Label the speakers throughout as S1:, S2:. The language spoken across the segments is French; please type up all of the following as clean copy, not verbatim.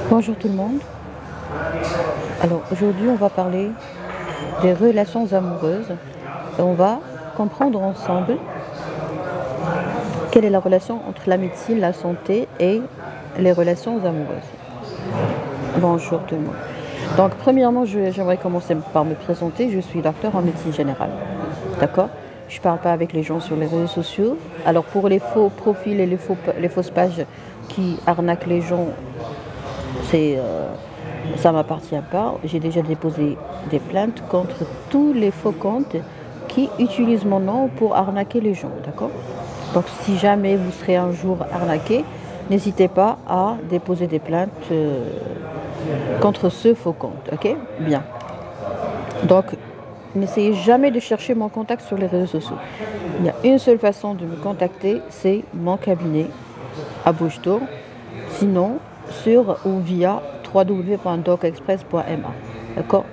S1: Bonjour tout le monde. Alors aujourd'hui on va parler des relations amoureuses et on va comprendre ensemble quelle est la relation entre la médecine, la santé et les relations amoureuses. Bonjour tout le monde. Donc premièrement j'aimerais commencer par me présenter. Je suis docteur en médecine générale. D'accord? Je ne parle pas avec les gens sur les réseaux sociaux. Alors pour les faux profils et les fausses pages qui arnaquent les gens, ça ne m'appartient pas. J'ai déjà déposé des plaintes contre tous les faux comptes qui utilisent mon nom pour arnaquer les gens, d'accord? Donc si jamais vous serez un jour arnaqué, n'hésitez pas à déposer des plaintes contre ce faux compte, ok? Bien. Donc n'essayez jamais de chercher mon contact sur les réseaux sociaux. Il y a une seule façon de me contacter, c'est mon cabinet à Bouche-Tour. Sinon, sur ou via www.docexpress.ma. D'accord?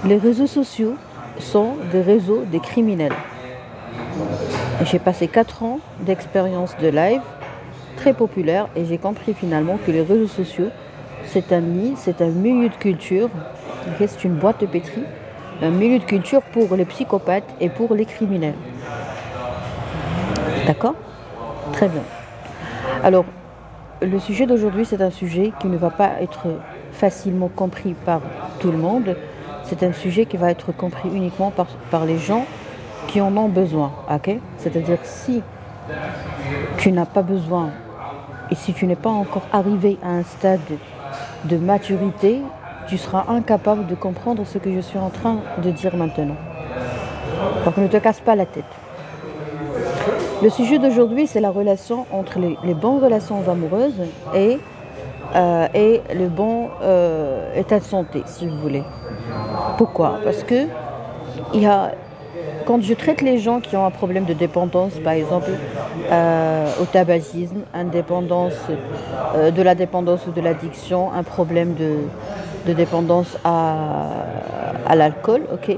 S1: Les réseaux sociaux sont des réseaux des criminels. J'ai passé 4 ans d'expérience de live très populaire et j'ai compris finalement que les réseaux sociaux, c'est un nid, c'est un milieu de culture, c'est une boîte de pétri, un milieu de culture pour les psychopathes et pour les criminels. D'accord? Très bien. Alors, le sujet d'aujourd'hui, c'est un sujet qui ne va pas être facilement compris par tout le monde. C'est un sujet qui va être compris uniquement par les gens qui en ont besoin. Okay? C'est-à-dire si tu n'as pas besoin et si tu n'es pas encore arrivé à un stade de maturité, tu seras incapable de comprendre ce que je suis en train de dire maintenant. Donc ne te casse pas la tête. Le sujet d'aujourd'hui, c'est la relation entre les bonnes relations amoureuses et le bon état de santé, si vous voulez. Pourquoi? Parce que quand je traite les gens qui ont un problème de dépendance, par exemple au tabagisme, de la dépendance ou de l'addiction, un problème de dépendance à l'alcool, ok?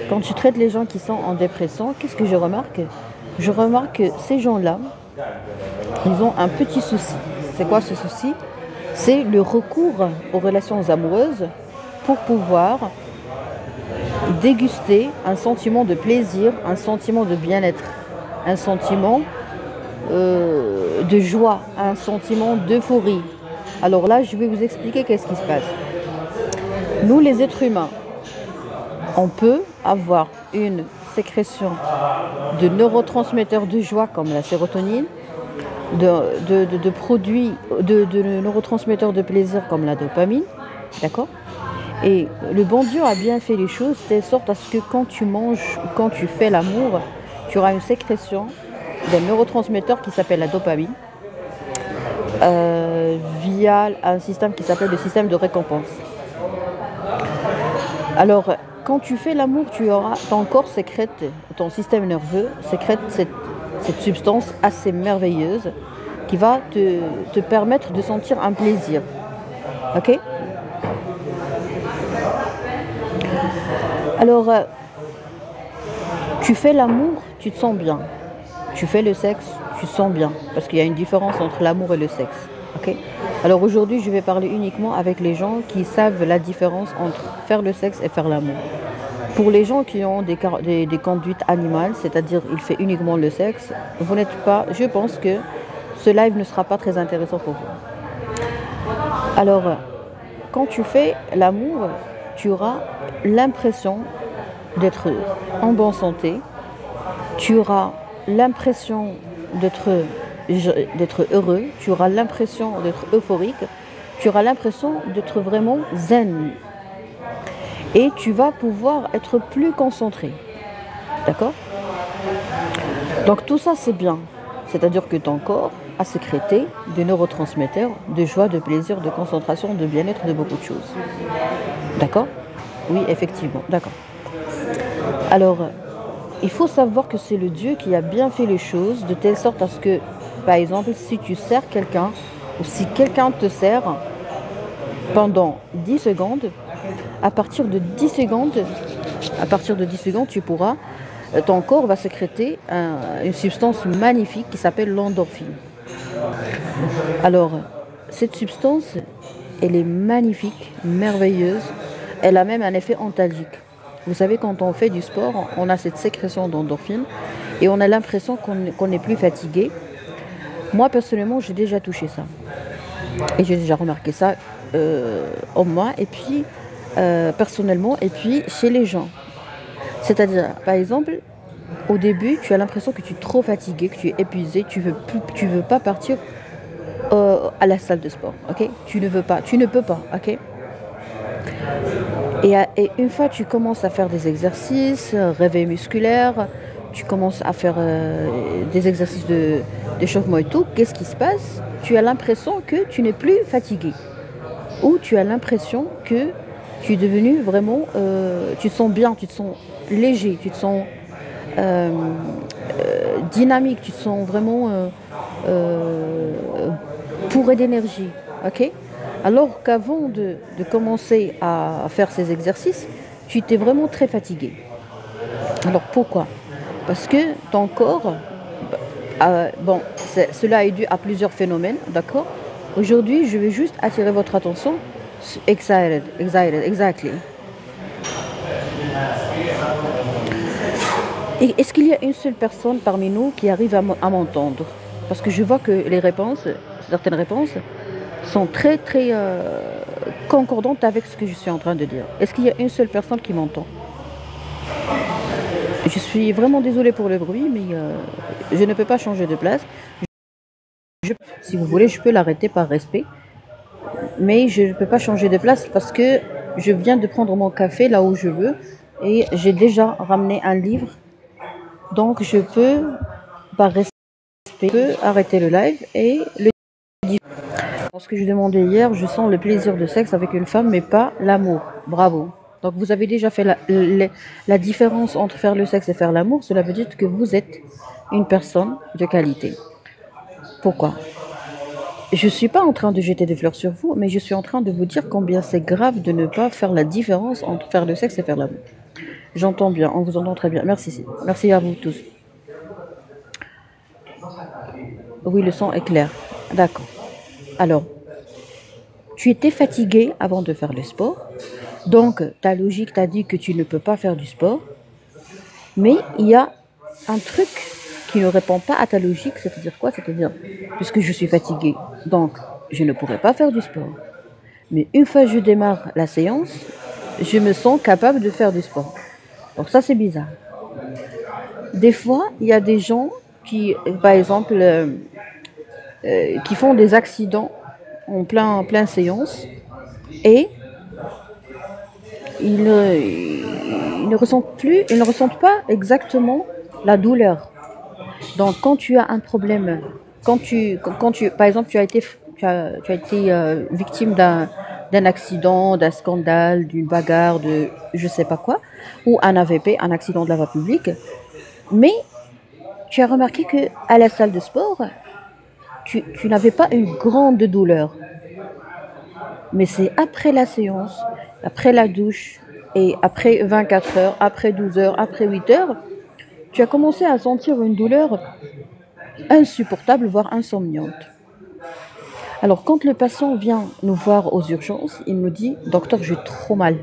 S1: Quand je traite les gens qui sont en dépression, qu'est-ce que je remarque? Je remarque que ces gens-là, ils ont un petit souci. C'est quoi ce souci? C'est le recours aux relations amoureuses pour pouvoir déguster un sentiment de plaisir, un sentiment de bien-être, un sentiment de joie, un sentiment d'euphorie. Alors là, je vais vous expliquer qu'est-ce qui se passe. Nous, les êtres humains, on peut avoir une sécrétion de neurotransmetteurs de joie comme la sérotonine, de produits, de neurotransmetteurs de plaisir comme la dopamine, d'accord? Et le bon Dieu a bien fait les choses de telle sorte à ce que quand tu manges, quand tu fais l'amour, tu auras une sécrétion d'un neurotransmetteur qui s'appelle la dopamine via un système qui s'appelle le système de récompense. Alors, quand tu fais l'amour, ton corps sécrète, ton système nerveux sécrète cette substance assez merveilleuse qui va te permettre de sentir un plaisir. Ok? Alors, tu fais l'amour, tu te sens bien. Tu fais le sexe, tu te sens bien. Parce qu'il y a une différence entre l'amour et le sexe. Ok? Alors aujourd'hui, je vais parler uniquement avec les gens qui savent la différence entre faire le sexe et faire l'amour. Pour les gens qui ont des conduites animales, c'est-à-dire il fait uniquement le sexe, vous n'êtes pas, je pense que ce live ne sera pas très intéressant pour vous. Alors, quand tu fais l'amour, tu auras l'impression d'être en bonne santé, tu auras l'impression d'être heureux, tu auras l'impression d'être euphorique, tu auras l'impression d'être vraiment zen. Et tu vas pouvoir être plus concentré. D'accord? Donc tout ça c'est bien. C'est-à-dire que ton corps a sécrété des neurotransmetteurs de joie, de plaisir, de concentration, de bien-être, de beaucoup de choses. D'accord? Oui, effectivement. D'accord. Alors, il faut savoir que c'est le Dieu qui a bien fait les choses de telle sorte à ce que, par exemple, si tu sers quelqu'un ou si quelqu'un te sert, pendant 10 secondes. À partir de 10 secondes, tu pourras, ton corps va sécréter une substance magnifique qui s'appelle l'endorphine. Alors, cette substance, elle est magnifique, merveilleuse. Elle a même un effet antalgique. Vous savez, quand on fait du sport, on a cette sécrétion d'endorphine et on a l'impression qu'on n'est plus fatigué. Moi, personnellement, j'ai déjà touché ça. Et j'ai déjà remarqué ça en moi et puis personnellement et puis chez les gens. C'est-à-dire, par exemple, au début, tu as l'impression que tu es trop fatigué, que tu es épuisé, tu veux pas partir à la salle de sport, ok? Tu ne peux pas, ok? Et une fois tu commences à faire des exercices, réveil musculaire, tu commences à faire des exercices d'échauffement et tout, qu'est-ce qui se passe? Tu as l'impression que tu n'es plus fatigué. Ou tu as l'impression que tu es devenu vraiment, tu te sens bien, tu te sens léger, tu te sens dynamique, tu te sens vraiment bourré d'énergie, ok? Alors qu'avant de commencer à faire ces exercices, tu étais vraiment très fatigué. Alors pourquoi? Parce que ton corps, cela est dû à plusieurs phénomènes, d'accord? Aujourd'hui, je vais juste attirer votre attention. Excited, exactly. Et est-ce qu'il y a une seule personne parmi nous qui arrive à m'entendre? Parce que je vois que certaines réponses, sont très très concordantes avec ce que je suis en train de dire. Est-ce qu'il y a une seule personne qui m'entend? Je suis vraiment désolée pour le bruit, mais je ne peux pas changer de place. Si vous voulez, je peux l'arrêter par respect. Mais je ne peux pas changer de place parce que je viens de prendre mon café là où je veux. Et j'ai déjà ramené un livre. Donc je peux, par respect, arrêter le live et le ce que je demandais hier, je sens le plaisir de sexe avec une femme, mais pas l'amour. Bravo. Donc vous avez déjà fait la différence entre faire le sexe et faire l'amour. Cela veut dire que vous êtes une personne de qualité. Pourquoi? Je ne suis pas en train de jeter des fleurs sur vous, mais je suis en train de vous dire combien c'est grave de ne pas faire la différence entre faire le sexe et faire l'amour. J'entends bien, on vous entend très bien. Merci. Merci à vous tous. Oui, le son est clair. D'accord. Alors, tu étais fatigué avant de faire le sport. Donc, ta logique t'a dit que tu ne peux pas faire du sport. Mais il y a un truc qui ne répond pas à ta logique. C'est-à-dire quoi? C'est-à-dire, puisque je suis fatigué, donc je ne pourrais pas faire du sport. Mais une fois que je démarre la séance, je me sens capable de faire du sport. Donc ça, c'est bizarre. Des fois, il y a des gens qui, par exemple, qui font des accidents en plein séance et ils ne ressentent pas exactement la douleur. Donc quand tu as un problème, par exemple, tu as été victime d'un accident, d'un scandale, d'une bagarre, de je sais pas quoi, ou un AVP, un accident de la voie publique, mais tu as remarqué que à la salle de sport, tu n'avais pas une grande douleur. Mais c'est après la séance, après la douche, et après 24 heures, après 12 heures, après 8 heures, tu as commencé à sentir une douleur insupportable, voire insomniante. Alors quand le patient vient nous voir aux urgences, il nous dit « Docteur, j'ai trop mal ».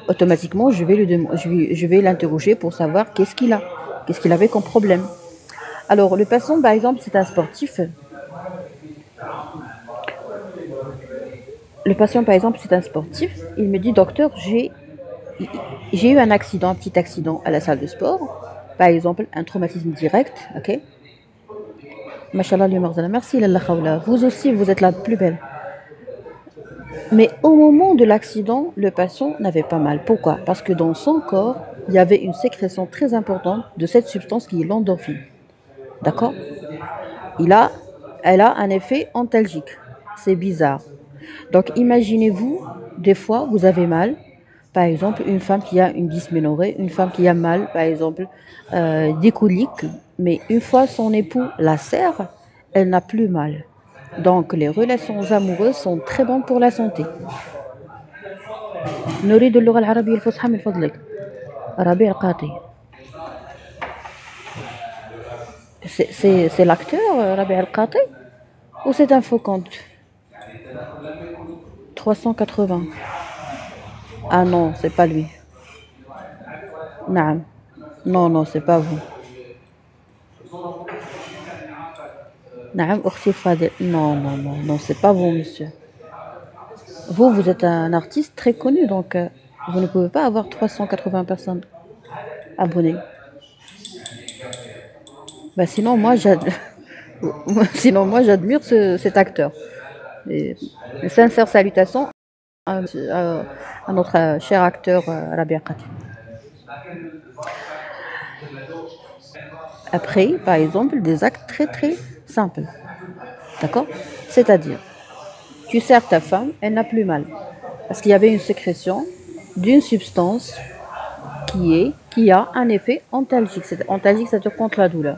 S1: Automatiquement, je vais l'interroger pour savoir qu'est-ce qu'il avait comme problème. Alors le patient, par exemple, c'est un sportif. Le patient, par exemple, c'est un sportif. Il me dit, docteur, j'ai eu un petit accident à la salle de sport. Par exemple, un traumatisme direct. Ok. Mashallah, merci, vous aussi, vous êtes la plus belle. Mais au moment de l'accident, le patient n'avait pas mal. Pourquoi? Parce que dans son corps, il y avait une sécrétion très importante de cette substance qui est l'endorphine. D'accord? Elle a un effet antalgique. C'est bizarre. Donc imaginez-vous, des fois vous avez mal, par exemple une femme qui a une dysménorrhée, une femme qui a mal, par exemple des coliques, mais une fois son époux la serre, elle n'a plus mal. Donc, les relations amoureuses sont très bonnes pour la santé. نريد اللغة العربية الفصحى من فضلك. ربيع القاضي. C'est l'acteur Rabi Al-Qati ou c'est un faux compte? 380. Ah non, c'est pas lui. Naam. Non, non, c'est pas vous. Naam, Okhti Fadel. Non, non, non, non, c'est pas vous, monsieur. Vous, vous êtes un artiste très connu, donc vous ne pouvez pas avoir 380 personnes abonnées. Bah, sinon, moi, j'admire cet acteur. Et une sincère salutation à notre cher acteur Rabia Qati. Après, par exemple, des actes très très simples. D'accord? C'est-à-dire, tu sers ta femme, elle n'a plus mal. Parce qu'il y avait une sécrétion d'une substance qui a un effet antalgique. Antalgique, ça dure contre la douleur.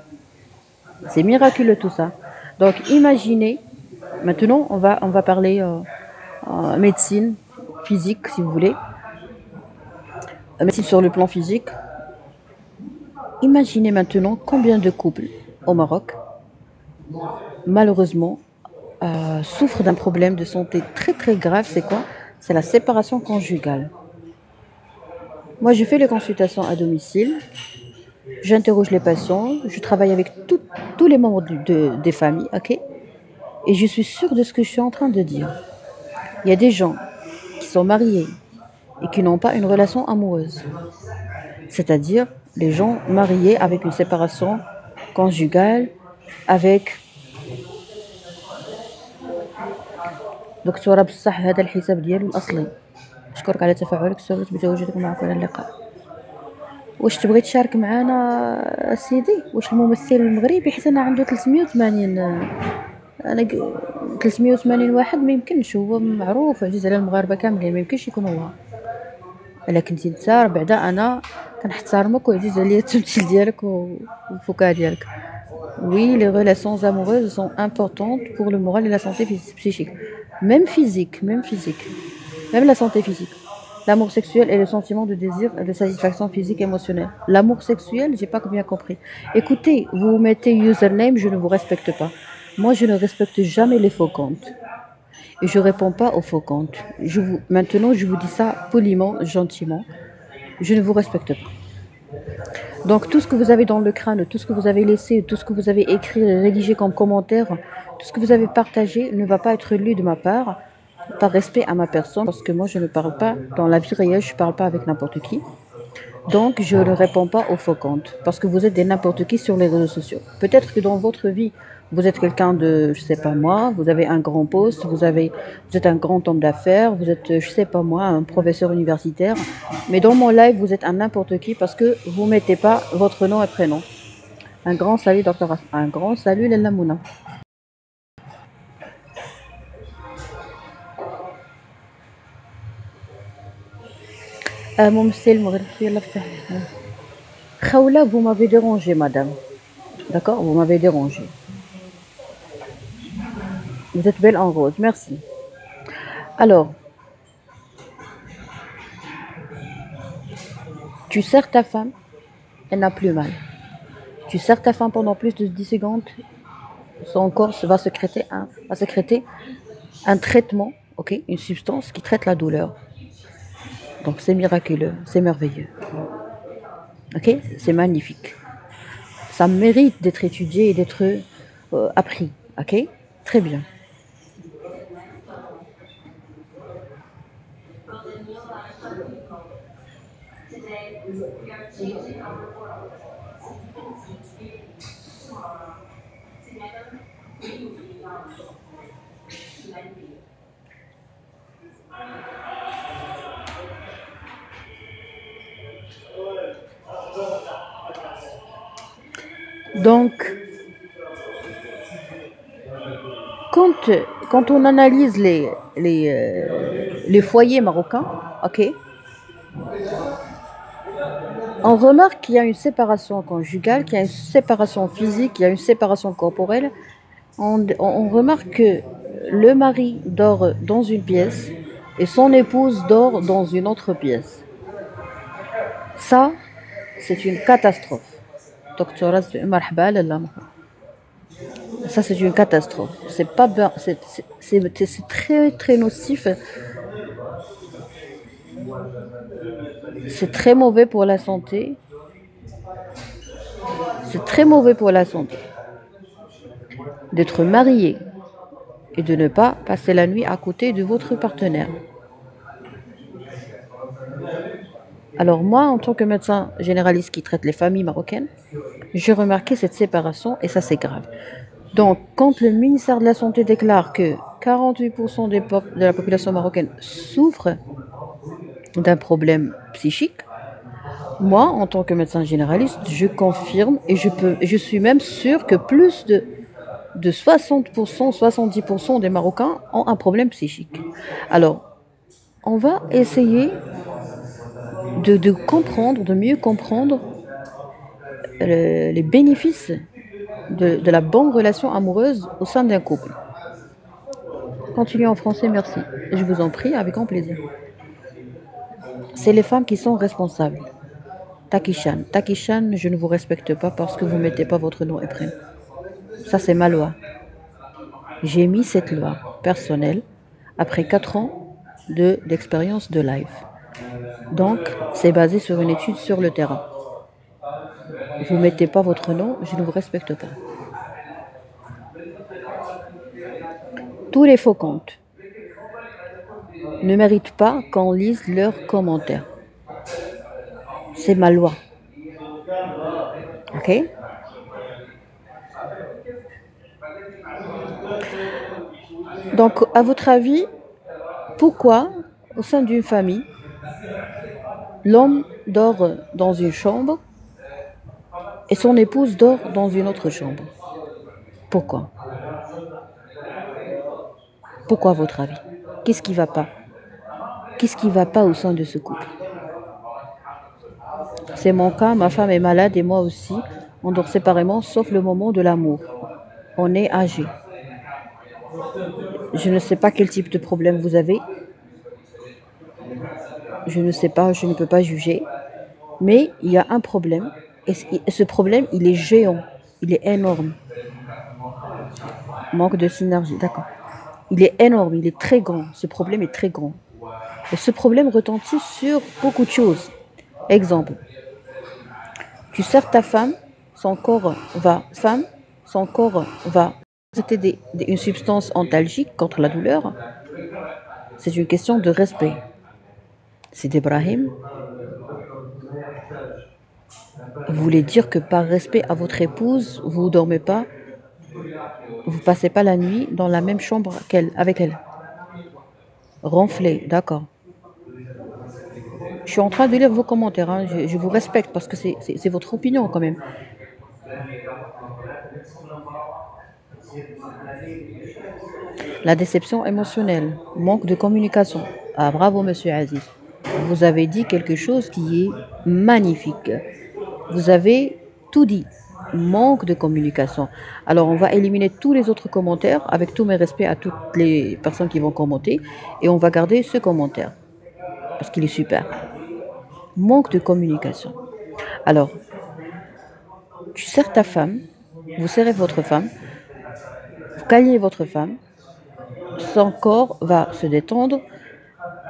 S1: C'est miraculeux tout ça. Donc imaginez, maintenant on va parler médecine physique si vous voulez. Médecine sur le plan physique. Imaginez maintenant combien de couples au Maroc, malheureusement, souffrent d'un problème de santé très très grave. C'est quoi? C'est la séparation conjugale. Moi, je fais les consultations à domicile, j'interroge les patients, je travaille avec tous les membres des familles, ok? Et je suis sûre de ce que je suis en train de dire. Il y a des gens qui sont mariés et qui n'ont pas une relation amoureuse. C'est-à-dire les gens mariés avec une séparation conjugale, avec دكتورة بصح هذا الحساب ديالو الأصلي. أشكرك على تفاعلك، سررت بتواجدك معك على اللقاء. واش تبغي تشارك معنا سيدي؟ واش الممثل المغربي حيت انا عنده 380 انا 380 واحد ما يمكنش، هو معروف عزيز على المغاربه كاملين، ما يمكنش يكون هو. الا كنتي انت بعدا انا كنحترمك وعزيز عليا التمثيل ديالك والفكاهه ديالك. Oui, les relations amoureuses sont importantes pour le moral et la santé psychique. Même physique, même la santé physique. L'amour sexuel est le sentiment de désir et de satisfaction physique et émotionnelle. L'amour sexuel, j'ai pas bien compris. Écoutez, vous mettez username, je ne vous respecte pas. Moi, je ne respecte jamais les faux comptes. Et je réponds pas aux faux comptes. Maintenant, je vous dis ça poliment, gentiment. Je ne vous respecte pas. Donc tout ce que vous avez dans le crâne, tout ce que vous avez laissé, tout ce que vous avez écrit, rédigé comme commentaire, tout ce que vous avez partagé ne va pas être lu de ma part, par respect à ma personne, parce que moi je ne parle pas dans la vie réelle, je ne parle pas avec n'importe qui. Donc je ne réponds pas aux faux comptes, parce que vous êtes des n'importe qui sur les réseaux sociaux. Peut-être que dans votre vie, vous êtes quelqu'un de, je sais pas moi, vous avez un grand poste, vous êtes un grand homme d'affaires, vous êtes, je sais pas moi, un professeur universitaire. Mais dans mon live, vous êtes un n'importe qui parce que vous mettez pas votre nom et prénom. Un grand salut, docteur. Un grand salut, Lella Mouna. Khawla, vous m'avez dérangé, madame. D'accord? Vous m'avez dérangé. Vous êtes belle en rose, merci. Alors, tu serres ta femme, elle n'a plus mal. Tu serres ta femme pendant plus de 10 secondes, son corps va sécréter un traitement, ok, une substance qui traite la douleur. Donc c'est miraculeux, c'est merveilleux. Ok, c'est magnifique. Ça mérite d'être étudié et d'être appris. Ok, très bien. Donc, quand on analyse les foyers marocains, ok, on remarque qu'il y a une séparation conjugale, qu'il y a une séparation physique, qu'il y a une séparation corporelle, on remarque que le mari dort dans une pièce et son épouse dort dans une autre pièce. Ça, c'est une catastrophe. Docteur, marhaba, lalla. Ça, c'est une catastrophe. C'est pas bien, c'est très très nocif. C'est très mauvais pour la santé. C'est très mauvais pour la santé d'être marié et de ne pas passer la nuit à côté de votre partenaire. Alors moi, en tant que médecin généraliste qui traite les familles marocaines, j'ai remarqué cette séparation et ça c'est grave. Donc, quand le ministère de la Santé déclare que 48% de la population marocaine souffre d'un problème psychique, moi, en tant que médecin généraliste, je confirme et je suis même sûre que plus de 60%, 70% des Marocains ont un problème psychique. Alors, on va essayer de comprendre, de mieux comprendre les bénéfices de la bonne relation amoureuse au sein d'un couple. Continuez en français, merci. Je vous en prie, avec grand plaisir. C'est les femmes qui sont responsables. Takishan. Takishan, je ne vous respecte pas parce que vous ne mettez pas votre nom et prénom. Ça, c'est ma loi. J'ai mis cette loi personnelle après 4 ans d'expérience de live. Donc, c'est basé sur une étude sur le terrain. Vous ne mettez pas votre nom, je ne vous respecte pas. Tous les faux comptes ne méritent pas qu'on lise leurs commentaires. C'est ma loi. Ok? Donc, à votre avis, pourquoi, au sein d'une famille, l'homme dort dans une chambre et son épouse dort dans une autre chambre? Pourquoi? Pourquoi, à votre avis? Qu'est-ce qui ne va pas? Qu'est-ce qui ne va pas au sein de ce couple? C'est mon cas, ma femme est malade et moi aussi. On dort séparément, sauf le moment de l'amour. On est âgés. Je ne sais pas quel type de problème vous avez. Je ne sais pas, je ne peux pas juger. Mais il y a un problème. Et ce problème, il est géant. Il est énorme. Manque de synergie, d'accord. Il est énorme, il est très grand. Ce problème est très grand. Et ce problème retentit sur beaucoup de choses. Exemple. Tu sers ta femme, son corps va c'était une substance antalgique contre la douleur. C'est une question de respect. C'est Ibrahim. Vous voulez dire que par respect à votre épouse, vous ne dormez pas, vous passez pas la nuit dans la même chambre avec elle. Ronflé, d'accord. Je suis en train de lire vos commentaires, hein. Je vous respecte parce que c'est votre opinion quand même. La déception émotionnelle, manque de communication. Ah, bravo, monsieur Aziz. Vous avez dit quelque chose qui est magnifique. Vous avez tout dit. Manque de communication. Alors, on va éliminer tous les autres commentaires avec tous mes respects à toutes les personnes qui vont commenter et on va garder ce commentaire parce qu'il est super. Manque de communication. Alors, tu serres ta femme, vous serrez votre femme, vous câlinez votre femme, son corps va se détendre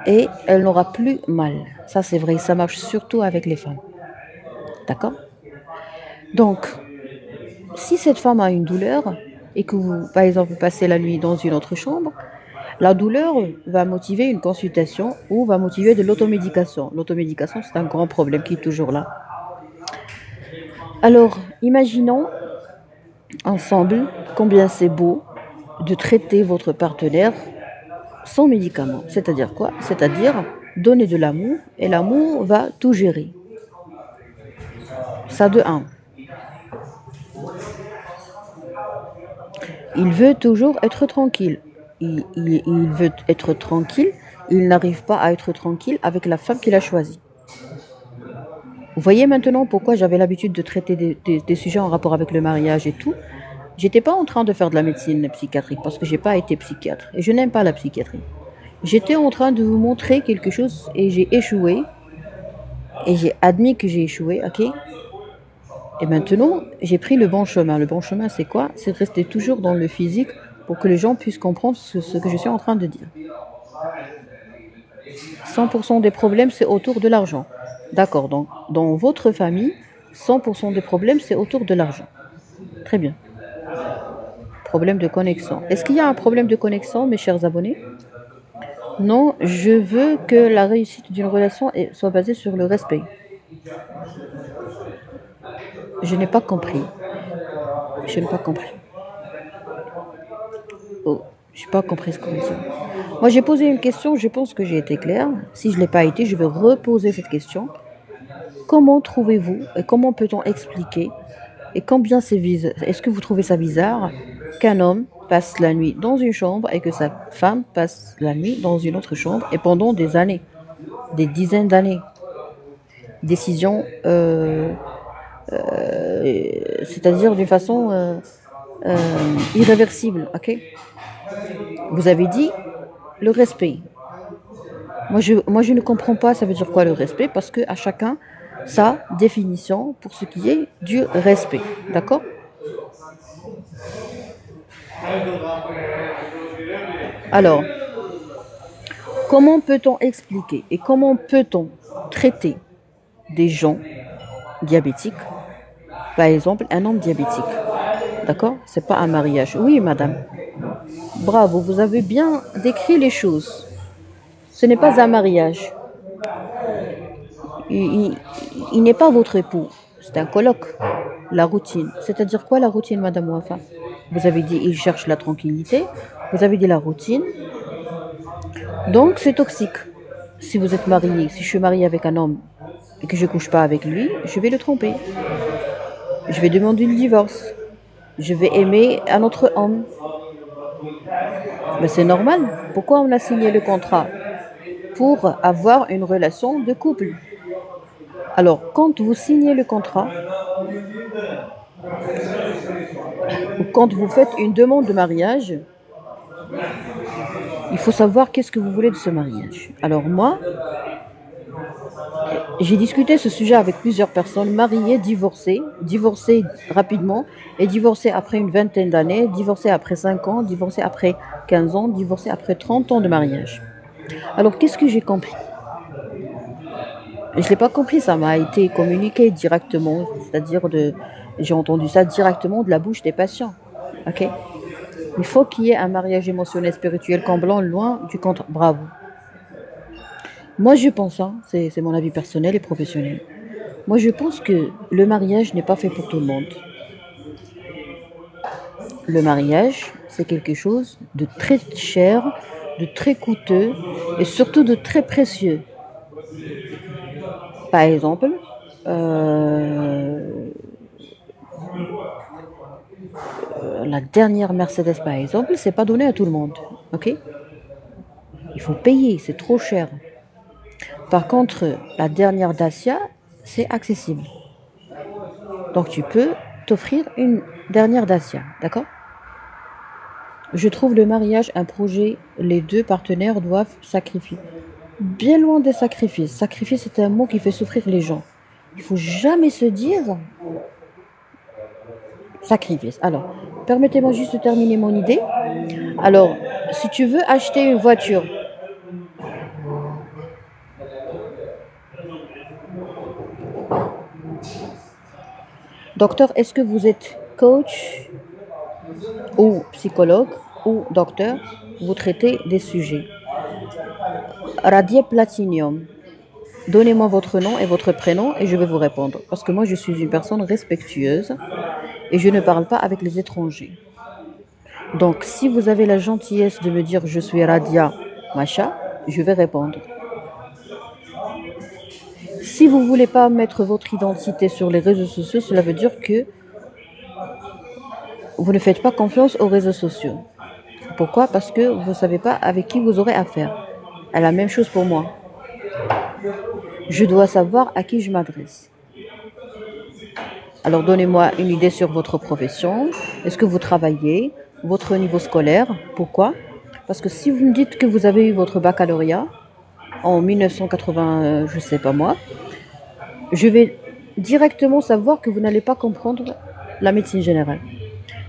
S1: et elle n'aura plus mal. Ça, c'est vrai, ça marche surtout avec les femmes. D'accord? Donc, si cette femme a une douleur et que vous, par exemple, passez la nuit dans une autre chambre, la douleur va motiver une consultation ou va motiver de l'automédication. L'automédication, c'est un grand problème qui est toujours là. Alors, imaginons ensemble combien c'est beau de traiter votre partenaire sans médicaments. C'est-à-dire quoi? C'est-à-dire donner de l'amour et l'amour va tout gérer. Ça de 1. Il veut toujours être tranquille. Il veut être tranquille. Il n'arrive pas à être tranquille avec la femme qu'il a choisie. Vous voyez maintenant pourquoi j'avais l'habitude de traiter des sujets en rapport avec le mariage et tout. J'étais pas en train de faire de la médecine psychiatrique parce que j'ai pas été psychiatre et je n'aime pas la psychiatrie. J'étais en train de vous montrer quelque chose et j'ai échoué et j'ai admis que j'ai échoué, ok? Et maintenant, j'ai pris le bon chemin. Le bon chemin, c'est quoi? C'est de rester toujours dans le physique pour que les gens puissent comprendre ce que je suis en train de dire. 100% des problèmes, c'est autour de l'argent. D'accord, donc dans votre famille, 100% des problèmes, c'est autour de l'argent. Très bien. Problème de connexion. Est-ce qu'il y a un problème de connexion, mes chers abonnés? Non, je veux que la réussite d'une relation soit basée sur le respect. Je n'ai pas compris. Je n'ai pas compris. Oh, je n'ai pas compris ce qu'on dit. Moi, j'ai posé une question, je pense que j'ai été claire. Si je ne l'ai pas été, je vais reposer cette question. Comment trouvez-vous et comment peut-on expliquer et combien c'est bizarre? Est-ce que vous trouvez ça bizarre qu'un homme passe la nuit dans une chambre et que sa femme passe la nuit dans une autre chambre et pendant des années, des dizaines d'années? Décision, c'est-à-dire d'une façon irréversible, ok? Vous avez dit le respect. Moi, je ne comprends pas ça veut dire quoi le respect parce que à chacun sa définition pour ce qui est du respect, d'accord? Alors, comment peut-on expliquer et comment peut-on traiter des gens diabétiques? Par exemple, un homme diabétique, d'accord? C'est pas un mariage. Oui, madame. Bravo, vous avez bien décrit les choses. Ce n'est pas un mariage. Il n'est pas votre époux. C'est un colloque. La routine. C'est-à-dire quoi la routine, madame Wafa? Vous avez dit il cherche la tranquillité. Vous avez dit la routine. Donc, c'est toxique. Si vous êtes marié, si je suis mariée avec un homme et que je ne couche pas avec lui, je vais le tromper. Je vais demander le divorce. Je vais aimer un autre homme. Mais c'est normal. Pourquoi on a signé le contrat? Pour avoir une relation de couple. Alors, quand vous signez le contrat, ou quand vous faites une demande de mariage, il faut savoir qu'est-ce que vous voulez de ce mariage. Alors moi, j'ai discuté ce sujet avec plusieurs personnes mariées, divorcées rapidement, et divorcées après une vingtaine d'années, divorcées après 5 ans, divorcées après 15 ans, divorcées après 30 ans de mariage. Alors, qu'est-ce que j'ai compris? Je ne l'ai pas compris, ça m'a été communiqué directement, c'est-à-dire j'ai entendu ça directement de la bouche des patients. Ok? Il faut qu'il y ait un mariage émotionnel, spirituel, comblant, loin du contre. Bravo. Moi, je pense, c'est mon avis personnel et professionnel. Moi, je pense que le mariage n'est pas fait pour tout le monde. Le mariage, c'est quelque chose de très cher, de très coûteux et surtout de très précieux. Par exemple, la dernière Mercedes, par exemple, c'est pas donné à tout le monde. Ok? Il faut payer, c'est trop cher. Par contre, la dernière Dacia, c'est accessible. Donc tu peux t'offrir une dernière Dacia, d'accord? Je trouve le mariage un projet, les deux partenaires doivent sacrifier. Bien loin des sacrifices. Sacrifier, c'est un mot qui fait souffrir les gens. Il faut jamais se dire sacrifice. Alors, permettez-moi juste de terminer mon idée. Alors, si tu veux acheter une voiture, docteur, est-ce que vous êtes coach ou psychologue ou docteur? Vous traitez des sujets. Radier Platinium. Donnez-moi votre nom et votre prénom et je vais vous répondre. Parce que moi, je suis une personne respectueuse et je ne parle pas avec les étrangers. Donc, si vous avez la gentillesse de me dire je suis Radia Macha, je vais répondre. Si vous ne voulez pas mettre votre identité sur les réseaux sociaux, cela veut dire que vous ne faites pas confiance aux réseaux sociaux. Pourquoi? Parce que vous ne savez pas avec qui vous aurez affaire. C'est la même chose pour moi. Je dois savoir à qui je m'adresse. Alors donnez-moi une idée sur votre profession. Est-ce que vous travaillez? Votre niveau scolaire? Pourquoi? Parce que si vous me dites que vous avez eu votre baccalauréat en 1980, je sais pas moi, je vais directement savoir que vous n'allez pas comprendre la médecine générale.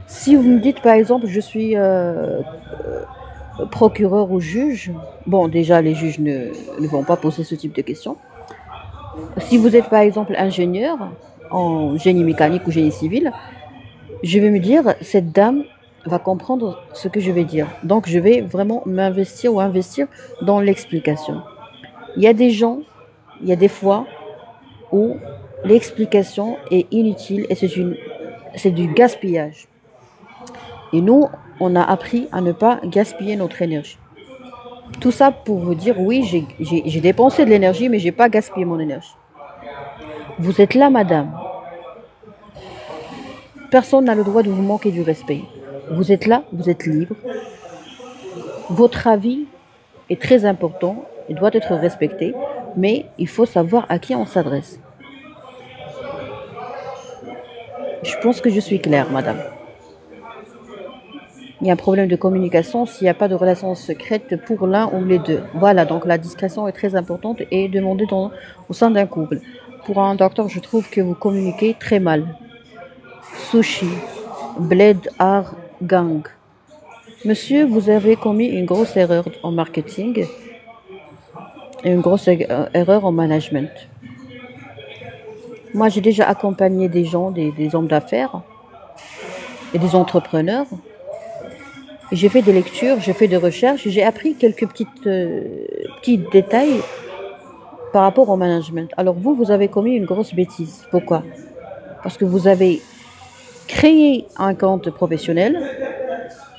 S1: Si vous me dites par exemple, je suis procureur ou juge, bon déjà les juges ne vont pas poser ce type de questions. Si vous êtes par exemple ingénieur en génie mécanique ou génie civil, je vais me dire, cette dame va comprendre ce que je vais dire. Donc je vais vraiment m'investir ou investir dans l'explication. Il y a des gens, il y a des fois où l'explication est inutile et c'est du gaspillage. Et nous, on a appris à ne pas gaspiller notre énergie. Tout ça pour vous dire, oui, j'ai dépensé de l'énergie, mais j'ai pas gaspillé mon énergie. Vous êtes là, madame. Personne n'a le droit de vous manquer du respect. Vous êtes là, vous êtes libre. Votre avis est très important et doit être respecté, mais il faut savoir à qui on s'adresse. Je pense que je suis claire, madame. Il y a un problème de communication s'il n'y a pas de relation secrète pour l'un ou les deux. Voilà, donc la discrétion est très importante et demandée au sein d'un couple. Pour un docteur, je trouve que vous communiquez très mal. Sushi, bled art gang. Monsieur, vous avez commis une grosse erreur en marketing et une grosse erreur en management. Moi, j'ai déjà accompagné des gens, des hommes d'affaires et des entrepreneurs. J'ai fait des lectures, j'ai fait des recherches, j'ai appris quelques petits détails par rapport au management. Alors vous avez commis une grosse bêtise. Pourquoi? Parce que vous avez créé un compte professionnel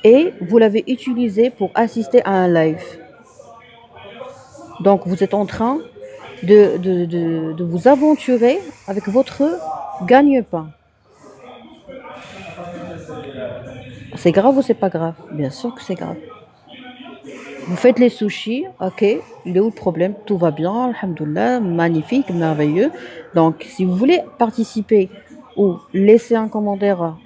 S1: et vous l'avez utilisé pour assister à un live. Donc vous êtes en train de vous aventurer avec votre gagne-pain. C'est grave ou c'est pas grave? Bien sûr que c'est grave. Vous faites les sushis, ok, il est où le problème? Tout va bien, alhamdoulilah, magnifique, merveilleux. Donc, si vous voulez participer ou laisser un commentaire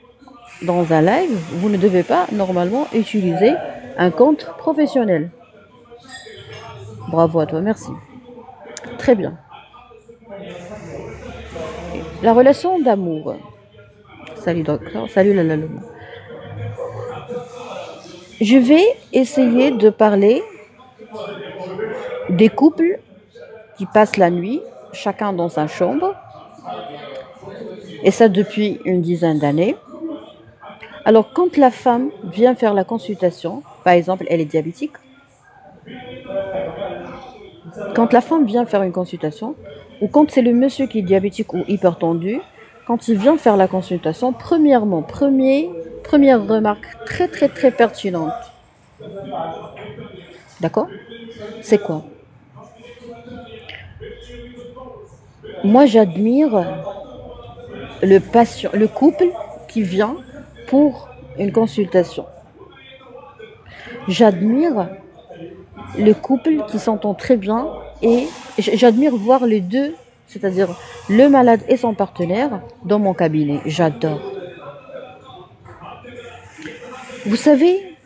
S1: dans un live, vous ne devez pas normalement utiliser un compte professionnel. Bravo à toi, merci. Très bien. La relation d'amour. Salut docteur, salut Lalaloum. Je vais essayer de parler des couples qui passent la nuit, chacun dans sa chambre, et ça depuis une dizaine d'années. Alors quand la femme vient faire la consultation, par exemple elle est diabétique, quand la femme vient faire une consultation, ou quand c'est le monsieur qui est diabétique ou hypertendu, quand il vient faire la consultation, première remarque très très très pertinente. D'accord? C'est quoi? Moi j'admire le patient, le couple qui vient pour une consultation. J'admire le couple qui s'entend très bien et j'admire voir les deux, c'est-à-dire le malade et son partenaire dans mon cabinet. J'adore. Vous savez,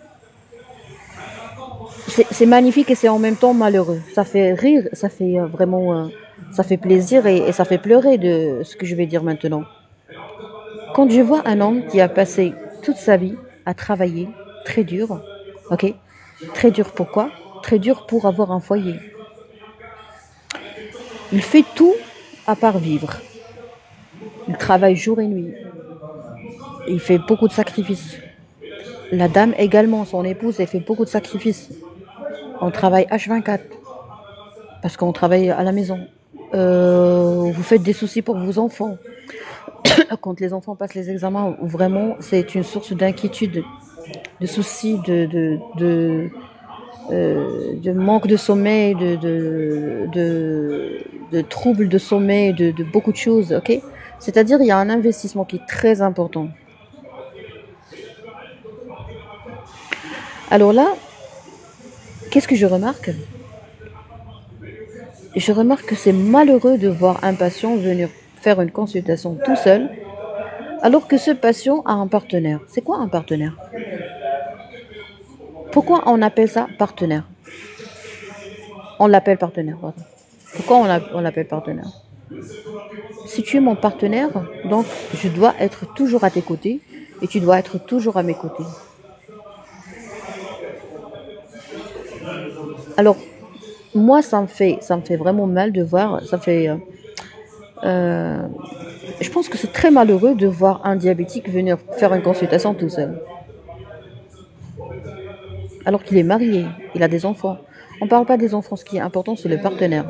S1: c'est magnifique et c'est en même temps malheureux. Ça fait rire, ça fait vraiment, ça fait plaisir et ça fait pleurer de ce que je vais dire maintenant. Quand je vois un homme qui a passé toute sa vie à travailler très dur, ok? Très dur pourquoi? Très dur pour avoir un foyer. Il fait tout à part vivre. Il travaille jour et nuit. Il fait beaucoup de sacrifices. La dame également, son épouse, elle fait beaucoup de sacrifices. On travaille H24 parce qu'on travaille à la maison. Vous faites des soucis pour vos enfants. Quand les enfants passent les examens, vraiment, c'est une source d'inquiétude, de soucis, de manque de sommeil, de troubles de sommeil, de beaucoup de choses, ok? C'est-à-dire, il y a un investissement qui est très important. Alors là, qu'est-ce que je remarque? Je remarque que c'est malheureux de voir un patient venir faire une consultation tout seul Alors que ce patient a un partenaire. C'est quoi un partenaire? Pourquoi on appelle ça partenaire? On l'appelle partenaire, pardon. Pourquoi on l'appelle partenaire? Si tu es mon partenaire, donc je dois être toujours à tes côtés et tu dois être toujours à mes côtés. Alors, moi, ça me fait vraiment mal de voir, je pense que c'est très malheureux de voir un diabétique venir faire une consultation tout seul, alors qu'il est marié, il a des enfants. On ne parle pas des enfants, ce qui est important, c'est le partenaire.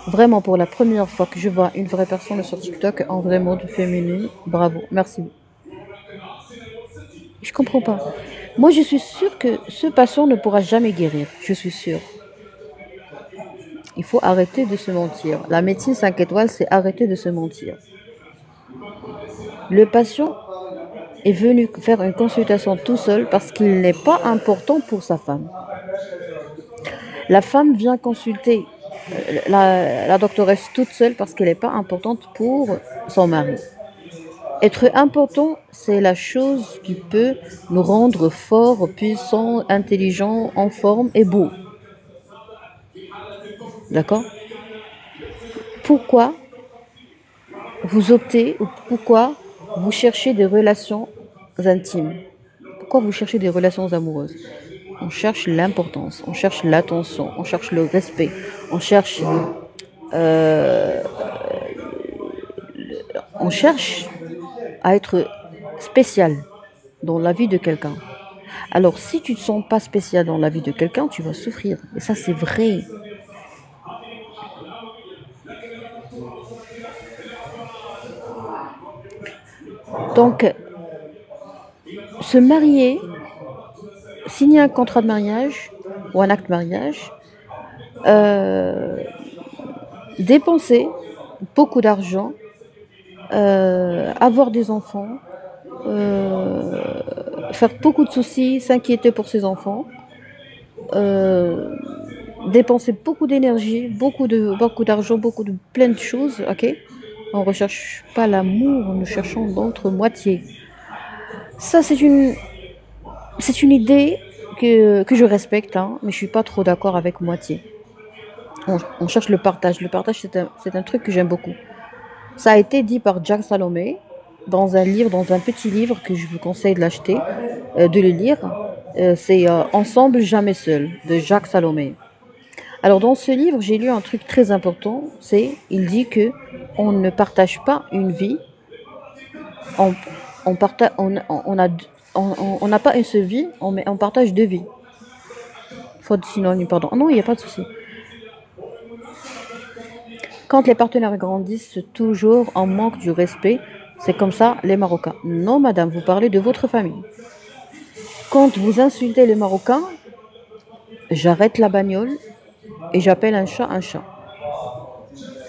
S1: Vraiment, pour la première fois que je vois une vraie personne sur TikTok en vrai mode féminin, bravo, merci. Je comprends pas. Moi, je suis sûre que ce patient ne pourra jamais guérir. Je suis sûre. Il faut arrêter de se mentir. La médecine 5 étoiles, c'est arrêter de se mentir. Le patient est venu faire une consultation tout seul parce qu'il n'est pas important pour sa femme. La femme vient consulter la doctoresse toute seule parce qu'elle n'est pas importante pour son mari. Être important, c'est la chose qui peut nous rendre forts, puissants, intelligents, en forme et beaux. D'accord? Pourquoi vous optez ou pourquoi vous cherchez des relations intimes? Pourquoi vous cherchez des relations amoureuses? On cherche l'importance, on cherche l'attention, on cherche le respect, on cherche à être spécial dans la vie de quelqu'un. Alors, si tu ne te sens pas spécial dans la vie de quelqu'un, tu vas souffrir. Et ça, c'est vrai. Donc, se marier, signer un contrat de mariage ou un acte de mariage, dépenser beaucoup d'argent, avoir des enfants, faire beaucoup de soucis, s'inquiéter pour ses enfants, dépenser beaucoup d'énergie, beaucoup d'argent, plein de choses, ok? On recherche pas l'amour, nous cherchons l'autre moitié. Ça, c'est une idée que je respecte, hein, mais je suis pas trop d'accord avec moitié. On cherche le partage. Le partage, c'est un truc que j'aime beaucoup. Ça a été dit par Jack Salomé dans un petit livre que je vous conseille de l'acheter, de le lire. C'est Ensemble, jamais seul de Jacques Salomé. Alors dans ce livre, j'ai lu un truc très important. Il dit que on ne partage pas une vie. On n'a pas une seule vie. On partage deux vies. Faute de synonyme, pardon. Non, il n'y a pas de souci. Quand les partenaires grandissent toujours en manque du respect, c'est comme ça les Marocains. Non, madame, vous parlez de votre famille. Quand vous insultez les Marocains, j'arrête la bagnole et j'appelle un chat un chat.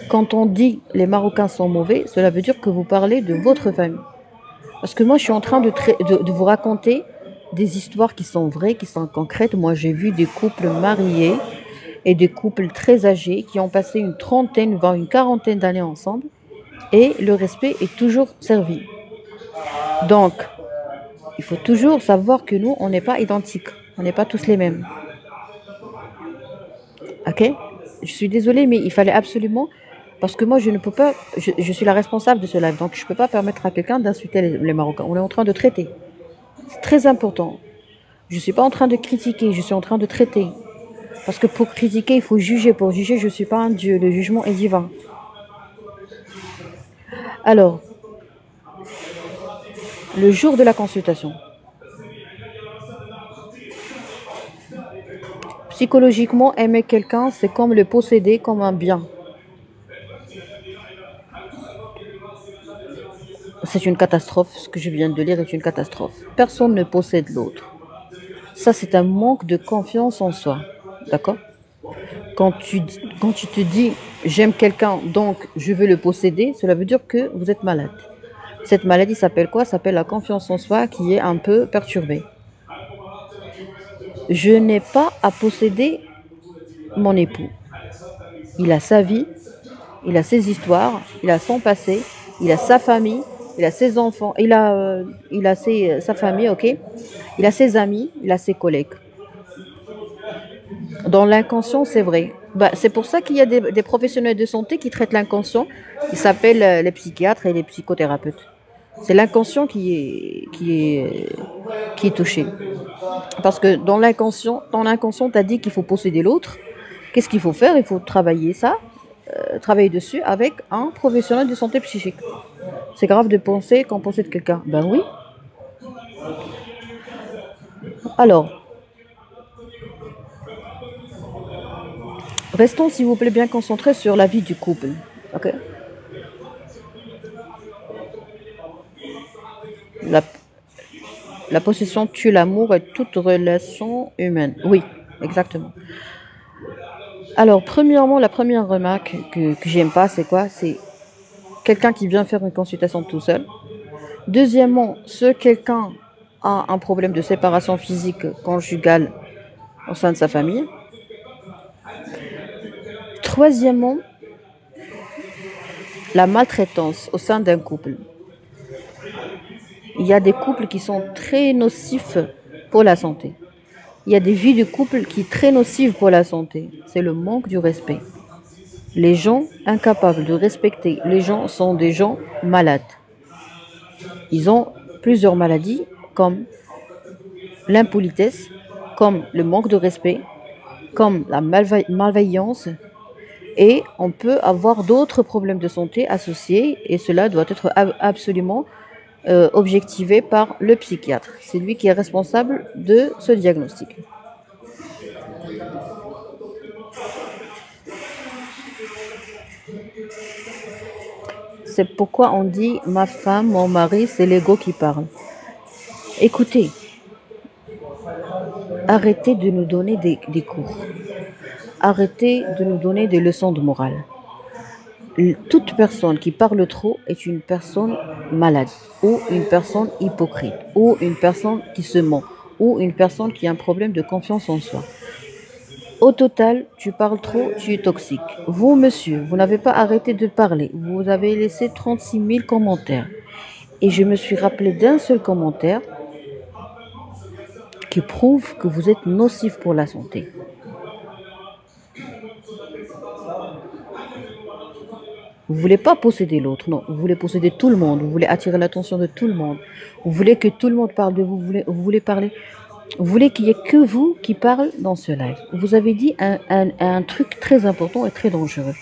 S1: Quand on dit les Marocains sont mauvais, cela veut dire que vous parlez de votre famille. Parce que moi, je suis en train de vous raconter des histoires qui sont vraies, qui sont concrètes. Moi, j'ai vu des couples mariés et des couples très âgés qui ont passé une trentaine, voire une quarantaine d'années ensemble et le respect est toujours servi. Donc, il faut toujours savoir que nous, on n'est pas identiques. On n'est pas tous les mêmes. Ok? Je suis désolée, mais il fallait absolument... Parce que moi, je ne peux pas... Je suis la responsable de ce live, donc je ne peux pas permettre à quelqu'un d'insulter les Marocains. On est en train de traiter. C'est très important. Je ne suis pas en train de critiquer, je suis en train de traiter. Parce que pour critiquer, il faut juger. Pour juger, je ne suis pas un Dieu. Le jugement est divin. Alors, le jour de la consultation. Psychologiquement, aimer quelqu'un, c'est comme le posséder comme un bien. C'est une catastrophe. Ce que je viens de lire est une catastrophe. Personne ne possède l'autre. Ça, c'est un manque de confiance en soi. D'accord? Quand tu te dis j'aime quelqu'un, donc je veux le posséder, cela veut dire que vous êtes malade. Cette maladie s'appelle quoi? Ça s'appelle la confiance en soi qui est un peu perturbée. Je n'ai pas à posséder mon époux. Il a sa vie, il a ses histoires, il a son passé, il a sa famille, il a ses enfants, il a sa famille, ok? Il a ses amis, il a ses collègues. Dans l'inconscient, c'est vrai. Bah, c'est pour ça qu'il y a des professionnels de santé qui traitent l'inconscient. Ils s'appellent les psychiatres et les psychothérapeutes. C'est l'inconscient qui est touché. Parce que dans l'inconscient, tu as dit qu'il faut posséder l'autre. Qu'est-ce qu'il faut faire? Il faut travailler ça, travailler dessus avec un professionnel de santé psychique. C'est grave de penser qu'on possède quelqu'un. Ben oui. Alors, restons s'il vous plaît bien concentrés sur la vie du couple. Ok? La, la possession tue l'amour et toute relation humaine. Oui, exactement. Alors, premièrement, la première remarque que j'aime pas, c'est quoi? C'est quelqu'un qui vient faire une consultation tout seul. Deuxièmement, ce quelqu'un a un problème de séparation physique conjugale au sein de sa famille. Troisièmement, la maltraitance au sein d'un couple. Il y a des couples qui sont très nocifs pour la santé. Il y a des vies de couple qui sont très nocives pour la santé. C'est le manque du respect. Les gens incapables de respecter les gens sont des gens malades. Ils ont plusieurs maladies comme l'impolitesse, comme le manque de respect, comme la malveillance, et on peut avoir d'autres problèmes de santé associés et cela doit être absolument objectivé par le psychiatre. C'est lui qui est responsable de ce diagnostic. C'est pourquoi on dit ma femme, mon mari, c'est l'ego qui parle. Écoutez, arrêtez de nous donner des cours. Arrêtez de nous donner des leçons de morale. Toute personne qui parle trop est une personne malade, ou une personne hypocrite, ou une personne qui se ment, ou une personne qui a un problème de confiance en soi. Au total, tu parles trop, tu es toxique. Vous, monsieur, vous n'avez pas arrêté de parler. Vous avez laissé 36 000 commentaires. Et je me suis rappelé d'un seul commentaire qui prouve que vous êtes nocif pour la santé. Vous voulez pas posséder l'autre, non. Vous voulez posséder tout le monde. Vous voulez attirer l'attention de tout le monde. Vous voulez que tout le monde parle de vous. Vous voulez parler. Vous voulez qu'il n'y ait que vous qui parle dans ce live. Vous avez dit un truc très important et très dangereux.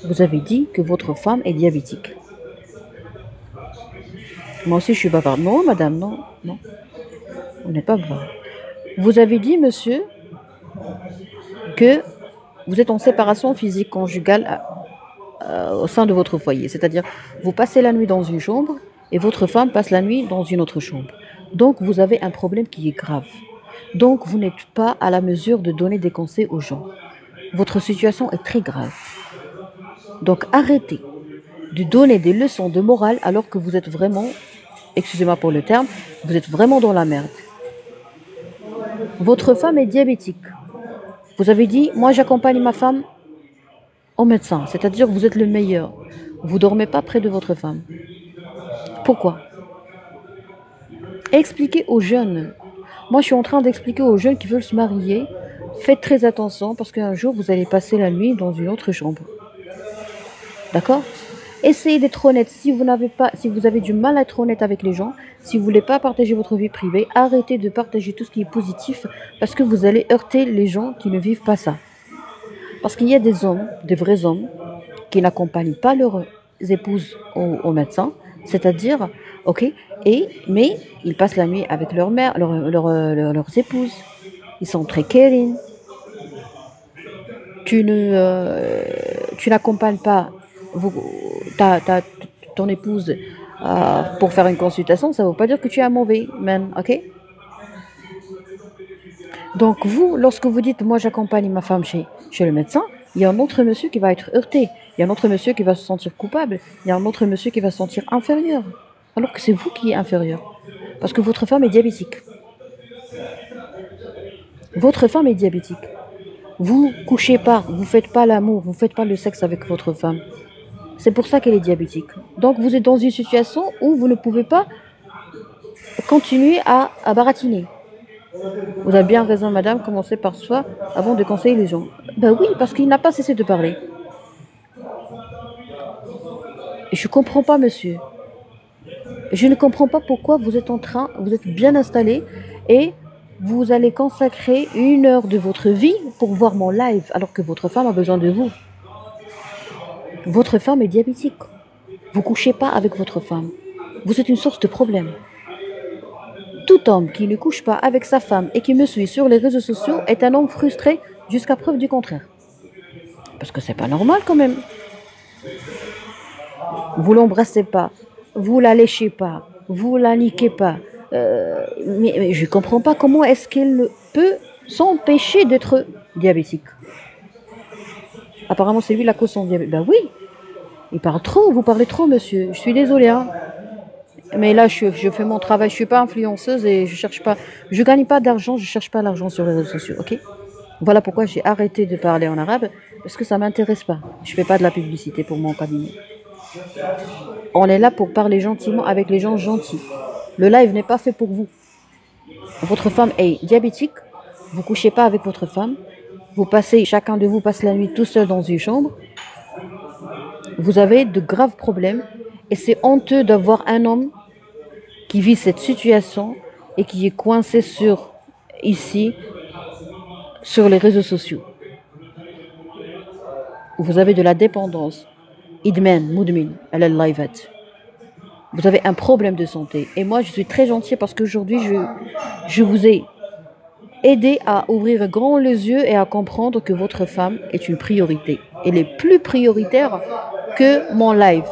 S1: Vous avez dit que votre femme est diabétique. Moi aussi, je suis bavarde. Non, madame, non, non. On n'est pas bavard. Vous avez dit, monsieur, que vous êtes en séparation physique conjugale au sein de votre foyer. C'est-à-dire, vous passez la nuit dans une chambre et votre femme passe la nuit dans une autre chambre. Donc, vous avez un problème qui est grave. Donc, vous n'êtes pas à la mesure de donner des conseils aux gens. Votre situation est très grave. Donc, arrêtez de donner des leçons de morale alors que vous êtes vraiment, excusez-moi pour le terme, vous êtes vraiment dans la merde. Votre femme est diabétique. Vous avez dit, moi j'accompagne ma femme au médecin, c'est-à-dire vous êtes le meilleur. Vous ne dormez pas près de votre femme. Pourquoi? Expliquez aux jeunes. Moi je suis en train d'expliquer aux jeunes qui veulent se marier, faites très attention parce qu'un jour vous allez passer la nuit dans une autre chambre. D'accord? Essayez d'être honnête. Si vous avez du mal à être honnête avec les gens, si vous ne voulez pas partager votre vie privée, arrêtez de partager tout ce qui est positif parce que vous allez heurter les gens qui ne vivent pas ça. Parce qu'il y a des hommes, des vrais hommes, qui n'accompagnent pas leurs épouses au médecin, c'est-à-dire, ok, mais ils passent la nuit avec leur mère, leurs épouses. Ils sont très caring. Tu n'accompagnes pas ton épouse pour faire une consultation, ça ne veut pas dire que tu es un mauvais man, ok? Donc vous, lorsque vous dites, moi j'accompagne ma femme chez le médecin, il y a un autre monsieur qui va être heurté, il y a un autre monsieur qui va se sentir coupable, il y a un autre monsieur qui va se sentir inférieur, alors que c'est vous qui êtes inférieur, parce que votre femme est diabétique. Votre femme est diabétique. Vous couchez pas, vous faites pas l'amour, vous faites pas le sexe avec votre femme. C'est pour ça qu'elle est diabétique. Donc vous êtes dans une situation où vous ne pouvez pas continuer à baratiner. Vous avez bien raison, madame, commencez par soi avant de conseiller les gens. Ben oui, parce qu'il n'a pas cessé de parler. Et je ne comprends pas, monsieur. Je ne comprends pas pourquoi vous êtes bien installé et vous allez consacrer 1 heure de votre vie pour voir mon live alors que votre femme a besoin de vous. Votre femme est diabétique. Vous ne couchez pas avec votre femme. Vous êtes une source de problème. Tout homme qui ne couche pas avec sa femme et qui me suit sur les réseaux sociaux est un homme frustré jusqu'à preuve du contraire. Parce que c'est pas normal quand même. Vous l'embrassez pas, vous la léchez pas, vous la niquez pas. Mais je comprends pas comment est-ce qu'elle peut s'empêcher d'être diabétique. Apparemment c'est lui la cause de son diabète. Ben oui, il parle trop, vous parlez trop monsieur. Je suis désolée hein. Mais là, je fais mon travail. Je suis pas influenceuse et je gagne pas d'argent. Je cherche pas l'argent sur les réseaux sociaux, ok? Voilà pourquoi j'ai arrêté de parler en arabe parce que ça m'intéresse pas. Je fais pas de la publicité pour mon cabinet. On est là pour parler gentiment avec les gens gentils. Le live n'est pas fait pour vous. Votre femme est diabétique. Vous couchez pas avec votre femme. Chacun de vous passe la nuit tout seul dans une chambre. Vous avez de graves problèmes et c'est honteux d'avoir un homme qui vit cette situation et qui est coincé sur les réseaux sociaux. Vous avez de la dépendance. Idman, mudmin, al-livat. Vous avez un problème de santé. Et moi, je suis très gentille parce qu'aujourd'hui, je vous ai aidé à ouvrir grand les yeux et à comprendre que votre femme est une priorité. Elle est plus prioritaire que mon live.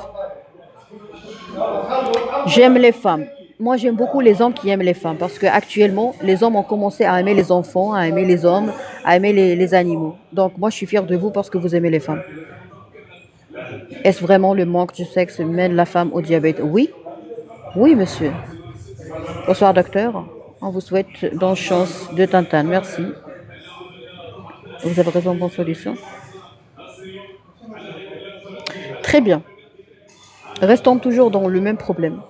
S1: J'aime les femmes. Moi, j'aime beaucoup les hommes qui aiment les femmes parce qu'actuellement, les hommes ont commencé à aimer les enfants, à aimer les hommes, à aimer les animaux. Donc, moi, je suis fière de vous parce que vous aimez les femmes. Est-ce vraiment le manque de sexe mène la femme au diabète? Oui. Oui, monsieur. Bonsoir, docteur. On vous souhaite bonne chance de Tintin. Merci. Vous avez raison, bonne solution. Très bien. Restons toujours dans le même problème.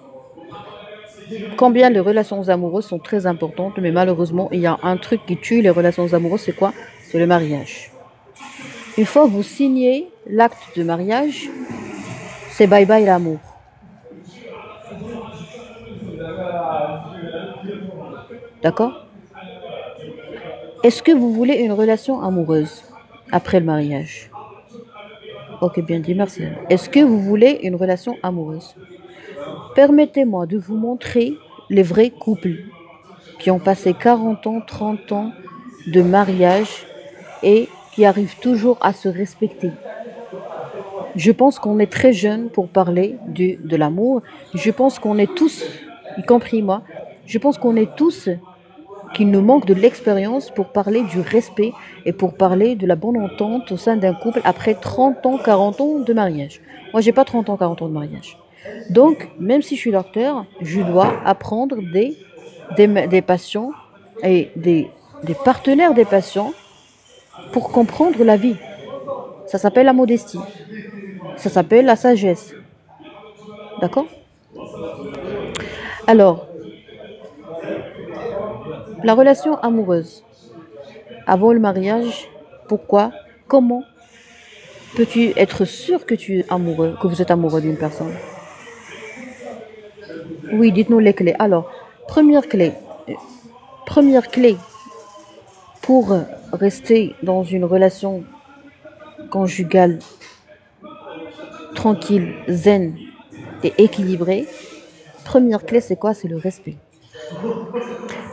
S1: Combien les relations amoureuses sont très importantes, mais malheureusement, il y a un truc qui tue les relations amoureuses, c'est quoi? C'est le mariage. Une fois que vous signez l'acte de mariage, c'est bye bye l'amour. D'accord? Est-ce que vous voulez une relation amoureuse après le mariage? Ok, bien dit, merci. Est-ce que vous voulez une relation amoureuse? Permettez-moi de vous montrer les vrais couples qui ont passé 40 ans, 30 ans de mariage et qui arrivent toujours à se respecter. Je pense qu'on est très jeune pour parler de l'amour. Je pense qu'on est tous, y compris moi, je pense qu'on est tous qu'il nous manque de l'expérience pour parler du respect et pour parler de la bonne entente au sein d'un couple après 30 ans, 40 ans de mariage. Moi, j'ai pas 30 ans, 40 ans de mariage. Donc, même si je suis docteur, je dois apprendre des patients et des partenaires des patients pour comprendre la vie. Ça s'appelle la modestie. Ça s'appelle la sagesse. D'accord? Alors, la relation amoureuse avant le mariage, pourquoi? Comment peux-tu être sûr que tu es amoureux, que vous êtes amoureux d'une personne? Oui, dites-nous les clés. Alors, première clé pour rester dans une relation conjugale tranquille, zen et équilibrée. Première clé, c'est quoi? C'est le respect.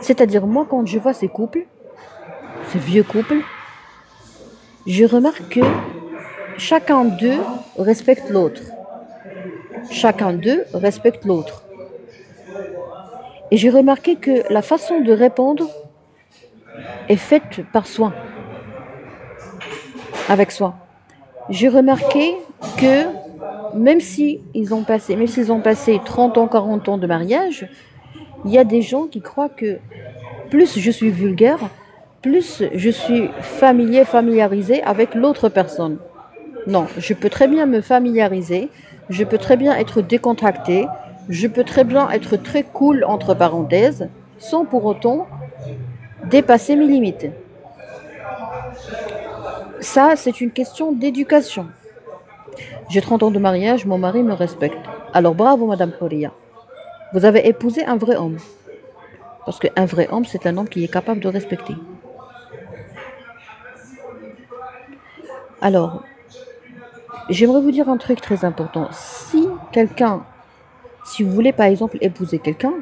S1: C'est-à-dire, moi, quand je vois ces vieux couples, je remarque que chacun d'eux respecte l'autre. Chacun d'eux respecte l'autre. Et j'ai remarqué que la façon de répondre est faite par soin, avec soin. J'ai remarqué que même s'ils ont passé 30 ans, 40 ans de mariage, il y a des gens qui croient que plus je suis vulgaire, plus je suis familiarisé avec l'autre personne. Non, je peux très bien me familiariser, je peux très bien être décontracté, je peux très bien être très cool, entre parenthèses, sans pour autant dépasser mes limites. Ça, c'est une question d'éducation. J'ai 30 ans de mariage, mon mari me respecte. Alors bravo, Madame Korea. Vous avez épousé un vrai homme. Parce qu'un vrai homme, c'est un homme qui est capable de respecter. Alors, j'aimerais vous dire un truc très important. Si vous voulez par exemple épouser quelqu'un,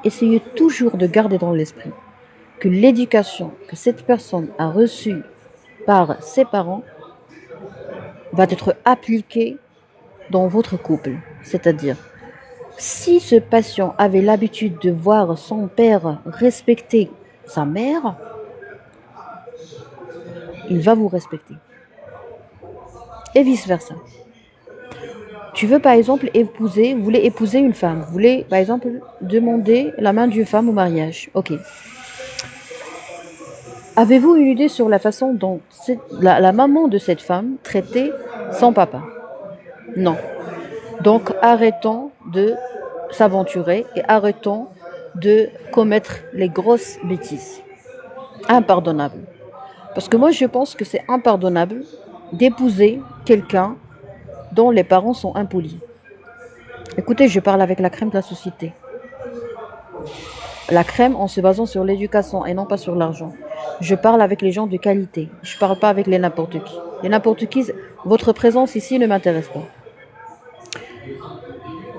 S1: essayez toujours de garder dans l'esprit que l'éducation que cette personne a reçue par ses parents va être appliquée dans votre couple. C'est-à-dire, si ce patient avait l'habitude de voir son père respecter sa mère, il va vous respecter. Et vice-versa. Tu veux par exemple vous voulez épouser une femme, vous voulez par exemple demander la main d'une femme au mariage. Ok. Avez-vous une idée sur la façon dont la maman de cette femme traitait son papa? Non. Donc arrêtons de s'aventurer et arrêtons de commettre les grosses bêtises. Impardonnable. Parce que moi je pense que c'est impardonnable d'épouser quelqu'un dont les parents sont impolis. Écoutez, je parle avec la crème de la société. La crème en se basant sur l'éducation et non pas sur l'argent. Je parle avec les gens de qualité. Je ne parle pas avec les n'importe qui. Les n'importe qui, votre présence ici ne m'intéresse pas.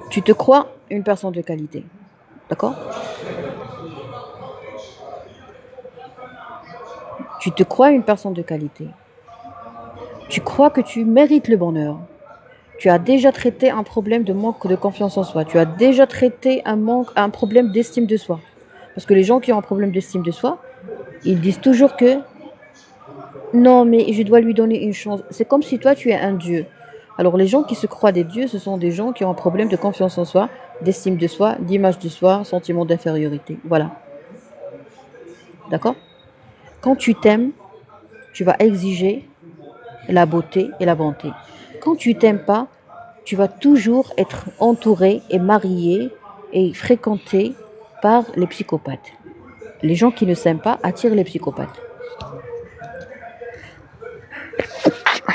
S1: Tu te crois une personne de qualité. D'accord? Tu te crois une personne de qualité. Tu crois que tu mérites le bonheur. Tu as déjà traité un problème de manque de confiance en soi. Tu as déjà traité un problème d'estime de soi. Parce que les gens qui ont un problème d'estime de soi, ils disent toujours que non, mais je dois lui donner une chance. C'est comme si toi, tu es un dieu. Alors, les gens qui se croient des dieux, ce sont des gens qui ont un problème de confiance en soi, d'estime de soi, d'image de soi, sentiment d'infériorité. Voilà. D'accord? Quand tu t'aimes, tu vas exiger la beauté et la bonté. Quand tu t'aimes pas, tu vas toujours être entouré et marié et fréquenté par les psychopathes. Les gens qui ne s'aiment pas attirent les psychopathes.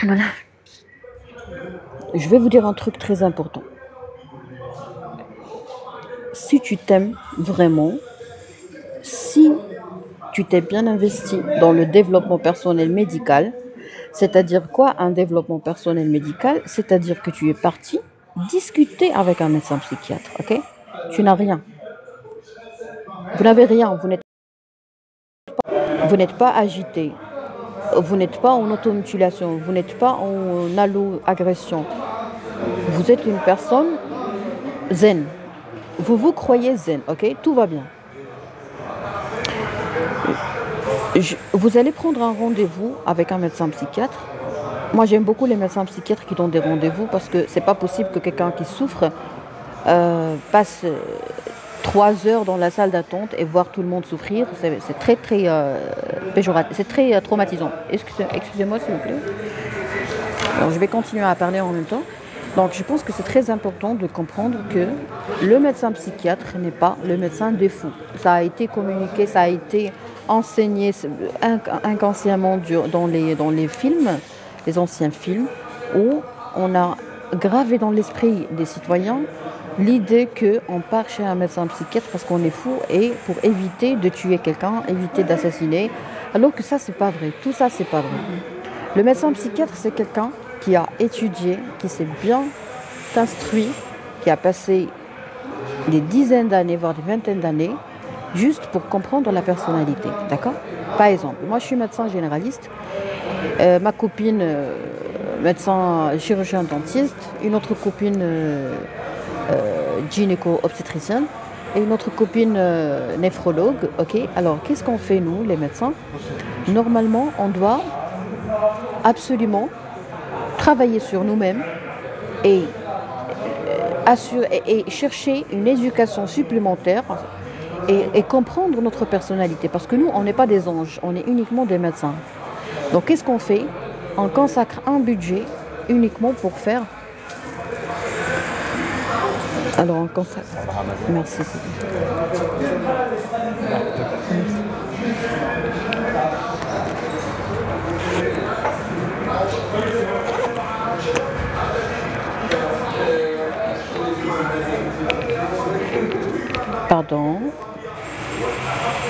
S1: Voilà. Je vais vous dire un truc très important. Si tu t'aimes vraiment, si tu t'es bien investi dans le développement personnel médical, c'est-à-dire quoi un développement personnel médical? C'est-à-dire que tu es parti discuter avec un médecin psychiatre, ok? Tu n'as rien. Vous n'avez rien, vous n'êtes pas agité, vous n'êtes pas en automutilation, vous n'êtes pas en allo-agression. Vous êtes une personne zen. Vous vous croyez zen, ok? Tout va bien. Vous allez prendre un rendez-vous avec un médecin psychiatre. Moi, j'aime beaucoup les médecins psychiatres qui donnent des rendez-vous parce que c'est pas possible que quelqu'un qui souffre passe 3 heures dans la salle d'attente et voir tout le monde souffrir. C'est très, très péjoratif. C'est très traumatisant. Excusez-moi, s'il vous plaît. Alors, je vais continuer à parler en même temps. Donc, je pense que c'est très important de comprendre que le médecin psychiatre n'est pas le médecin des fous. Ça a été communiqué, ça a été enseigné inconsciemment dans les films, les anciens films, où on a gravé dans l'esprit des citoyens l'idée qu'on part chez un médecin psychiatre parce qu'on est fou et pour éviter de tuer quelqu'un, éviter d'assassiner, alors que ça, c'est pas vrai. Tout ça, c'est pas vrai. Le médecin psychiatre, c'est quelqu'un qui a étudié, qui s'est bien instruit, qui a passé des dizaines d'années, voire des vingtaines d'années, juste pour comprendre la personnalité, d'accord? Par exemple, moi je suis médecin généraliste, ma copine médecin chirurgien dentiste, une autre copine gynéco-obstétricienne et une autre copine néphrologue, ok? Alors qu'est-ce qu'on fait nous, les médecins? Normalement, on doit absolument travailler sur nous-mêmes et chercher une éducation supplémentaire et comprendre notre personnalité. Parce que nous, on n'est pas des anges, on est uniquement des médecins. Donc, qu'est-ce qu'on fait? On consacre un budget uniquement pour faire. Alors, on consacre. Merci. Pardon.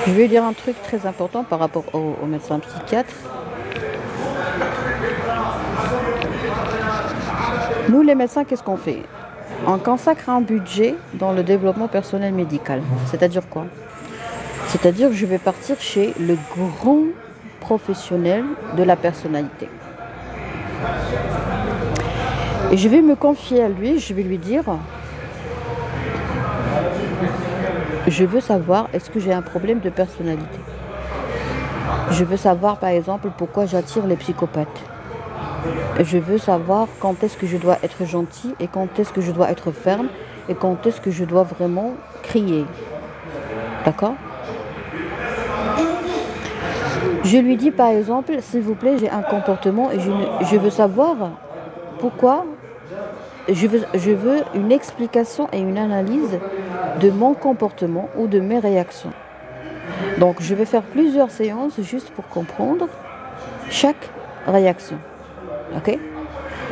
S1: Je vais dire un truc très important par rapport au médecin psychiatre. Nous, les médecins, qu'est-ce qu'on fait? On consacre un budget dans le développement personnel médical. C'est-à-dire quoi? C'est-à-dire que je vais partir chez le grand professionnel de la personnalité. Et je vais me confier à lui, je vais lui dire, je veux savoir, est-ce que j'ai un problème de personnalité? Je veux savoir, par exemple, pourquoi j'attire les psychopathes. Je veux savoir quand est-ce que je dois être gentil et quand est-ce que je dois être ferme et quand est-ce que je dois vraiment crier. D'accord? Je lui dis, par exemple, s'il vous plaît, j'ai un comportement et je veux savoir pourquoi. Je veux une explication et une analyse de mon comportement ou de mes réactions. Donc, je vais faire plusieurs séances juste pour comprendre chaque réaction. Ok?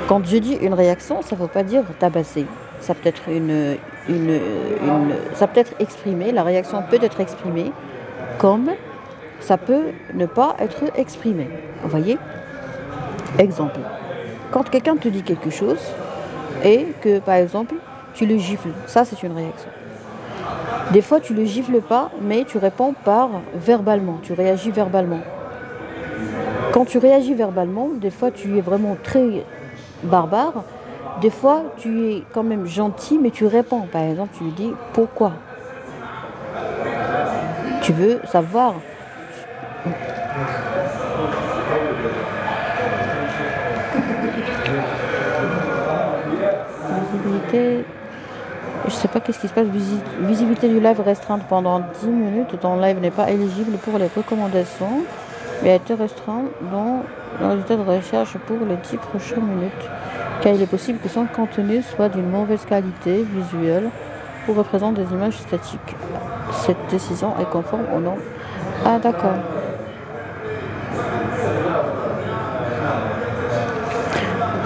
S1: Quand je dis une réaction, ça ne veut pas dire tabasser. Ça peut être ça peut être exprimé, la réaction peut être exprimée comme ça peut ne pas être exprimé. Vous voyez? Exemple. Quand quelqu'un te dit quelque chose, et que, par exemple, tu le gifles. Ça, c'est une réaction. Des fois, tu ne le gifles pas, mais tu réponds verbalement. Tu réagis verbalement. Quand tu réagis verbalement, des fois, tu es vraiment très barbare. Des fois, tu es quand même gentil, mais tu réponds. Par exemple, tu lui dis « Pourquoi ?» Tu veux savoir. Visibilité, je sais pas qu'est-ce qui se passe. Visibilité du live restreinte pendant 10 minutes. Ton live n'est pas éligible pour les recommandations, mais a été restreint dans le résultat de recherche pour les 10 prochaines minutes. Car il est possible que son contenu soit d'une mauvaise qualité visuelle ou représente des images statiques. Cette décision est conforme au nom. Ah, d'accord.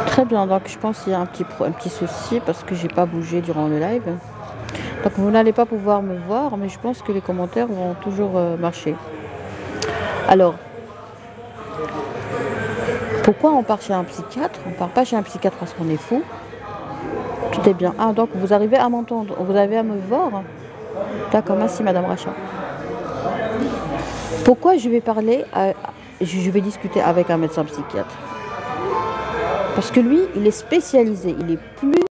S1: Très bien, donc je pense qu'il y a un petit souci parce que j'ai pas bougé durant le live. Donc vous n'allez pas pouvoir me voir, mais je pense que les commentaires vont toujours marcher. Alors, pourquoi on part chez un psychiatre? On part pas chez un psychiatre parce qu'on est fou. Tout est bien. Ah, donc vous arrivez à m'entendre, vous arrivez à me voir? D'accord, merci Madame Racha. Pourquoi je vais discuter avec un médecin psychiatre? Parce que lui, il est spécialisé, il est plus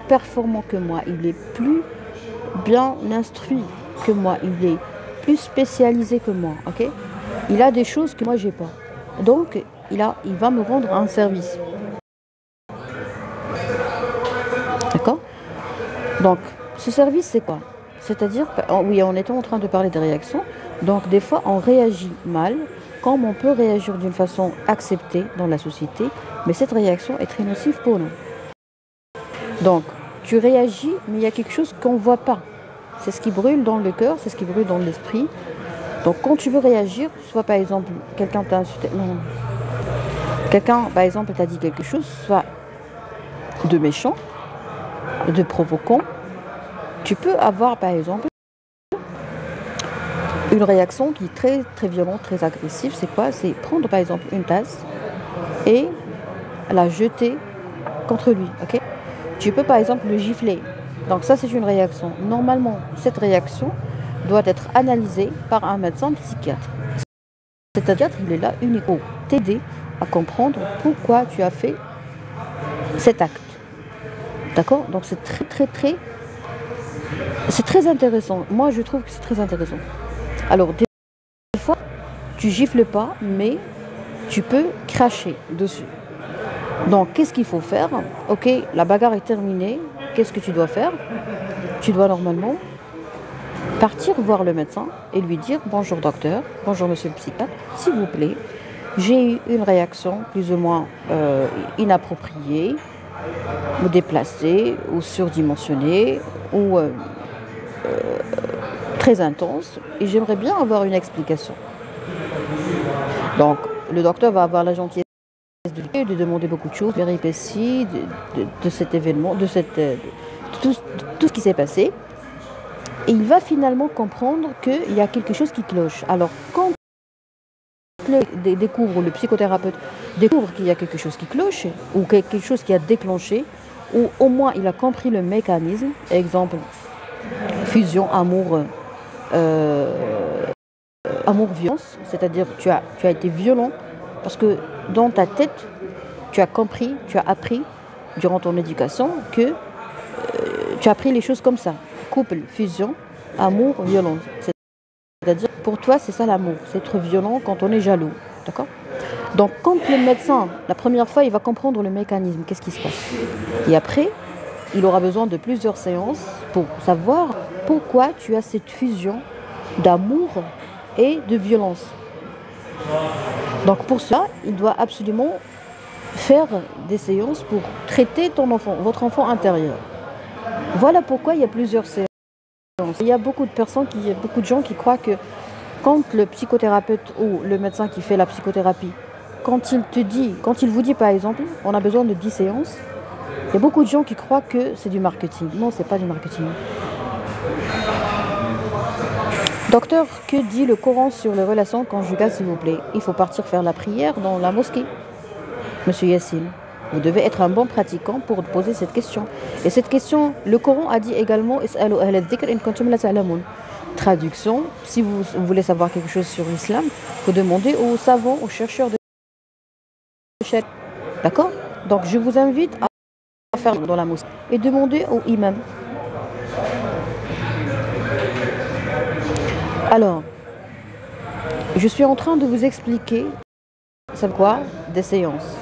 S1: performant que moi, il est plus bien instruit que moi, il est plus spécialisé que moi, ok? Il a des choses que moi j'ai pas. Donc, il va me rendre un service. D'accord? Donc, ce service, c'est quoi? C'est-à-dire, oui, on était en train de parler des réactions. Donc, des fois, on réagit mal, comme on peut réagir d'une façon acceptée dans la société, mais cette réaction est très nocive pour nous. Donc, tu réagis, mais il y a quelque chose qu'on ne voit pas. C'est ce qui brûle dans le cœur, c'est ce qui brûle dans l'esprit. Donc, quand tu veux réagir, soit par exemple, quelqu'un t'a insulté, quelqu'un, par exemple, t'a dit quelque chose, soit de méchant, de provoquant, tu peux avoir, par exemple, une réaction qui est très, très violente, très agressive. C'est quoi? C'est prendre, par exemple, une tasse et la jeter contre lui, ok? Tu peux, par exemple, le gifler. Donc ça, c'est une réaction. Normalement, cette réaction doit être analysée par un médecin psychiatre. C'est-à-dire qu'il est là uniquement pour t'aider à comprendre pourquoi tu as fait cet acte. D'accord? Donc c'est c'est très intéressant. Moi, je trouve que c'est très intéressant. Alors, des fois, tu gifles pas, mais tu peux cracher dessus. Donc, qu'est-ce qu'il faut faire? Ok, la bagarre est terminée. Qu'est-ce que tu dois faire? Tu dois normalement partir voir le médecin et lui dire « Bonjour docteur, bonjour monsieur le psychiatre, s'il vous plaît, j'ai eu une réaction plus ou moins inappropriée, ou déplacée, ou surdimensionnée, ou très intense, et j'aimerais bien avoir une explication. Donc, le docteur va avoir la gentillesse de demander beaucoup de choses, péripéties de cet événement, de tout ce qui s'est passé. Et il va finalement comprendre qu'il y a quelque chose qui cloche. Alors, quand le psychothérapeute découvre qu'il y a quelque chose qui cloche, ou quelque chose qui a déclenché, ou au moins il a compris le mécanisme, exemple, fusion, amour, amour-violence, c'est-à-dire tu as été violent, parce que dans ta tête, tu as compris, tu as appris durant ton éducation que tu as appris les choses comme ça. Couple, fusion, amour, violence. C'est-à-dire, pour toi, c'est ça l'amour. C'est être violent quand on est jaloux. D'accord? Donc, quand le médecin, la première fois, il va comprendre le mécanisme, qu'est-ce qui se passe. Et après, il aura besoin de plusieurs séances pour savoir pourquoi tu as cette fusion d'amour et de violence. Donc, pour cela, il doit absolument faire des séances pour traiter ton enfant, votre enfant intérieur. Voilà pourquoi il y a plusieurs séances. Il y a beaucoup de gens qui croient que quand le psychothérapeute ou le médecin qui fait la psychothérapie, quand il vous dit par exemple, on a besoin de 10 séances, il y a beaucoup de gens qui croient que c'est du marketing. Non, c'est pas du marketing. Docteur, que dit le Coran sur les relations conjugales, s'il vous plaît? Il faut partir faire la prière dans la mosquée. Monsieur Yassine, vous devez être un bon pratiquant pour poser cette question. Et cette question, le Coran a dit également traduction, si vous voulez savoir quelque chose sur l'islam, il faut demander aux savants, aux chercheurs de charia. D'accord? Donc je vous invite à faire dans la mosquée et demander au imam. Alors, je suis en train de vous expliquer, c'est quoi? Des séances.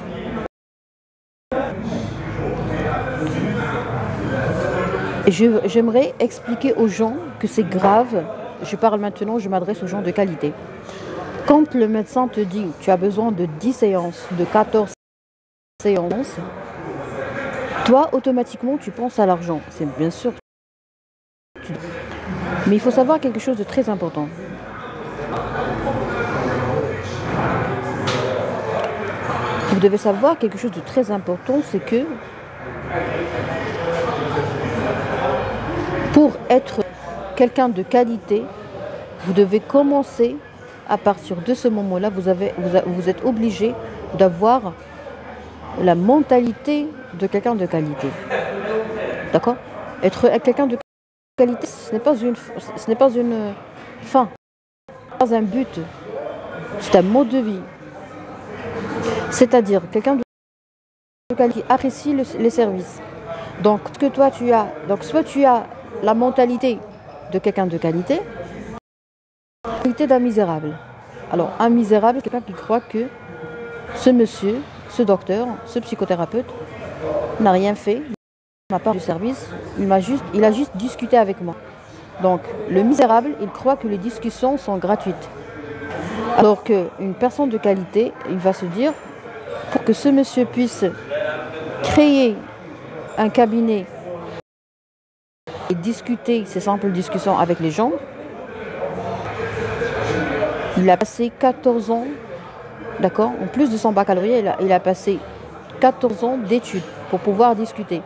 S1: J'aimerais expliquer aux gens que c'est grave. Je parle maintenant, je m'adresse aux gens de qualité. Quand le médecin te dit tu as besoin de 10 séances, de 14 séances, toi, automatiquement, tu penses à l'argent. C'est bien sûr. Mais il faut savoir quelque chose de très important. Vous devez savoir quelque chose de très important, c'est que pour être quelqu'un de qualité, vous devez commencer à partir de ce moment-là, vous êtes obligé d'avoir la mentalité de quelqu'un de qualité. D'accord? Être quelqu'un de qualité, ce n'est pas une fin, ce n'est pas un but, c'est un mode de vie. C'est-à-dire quelqu'un de qualité qui apprécie les services. Donc, ce que toi tu as, donc soit tu as la mentalité de quelqu'un de qualité, la qualité d'un misérable. Alors, un misérable, c'est quelqu'un qui croit que ce monsieur, ce docteur, ce psychothérapeute n'a rien fait, n'a pas du service, il a juste discuté avec moi. Donc, le misérable, il croit que les discussions sont gratuites. Alors qu'une personne de qualité, il va se dire, pour que ce monsieur puisse créer un cabinet et discuter ces simples discussions avec les gens, il a passé 14 ans, d'accord, en plus de son baccalauréat, il a passé 14 ans d'études pour pouvoir discuter.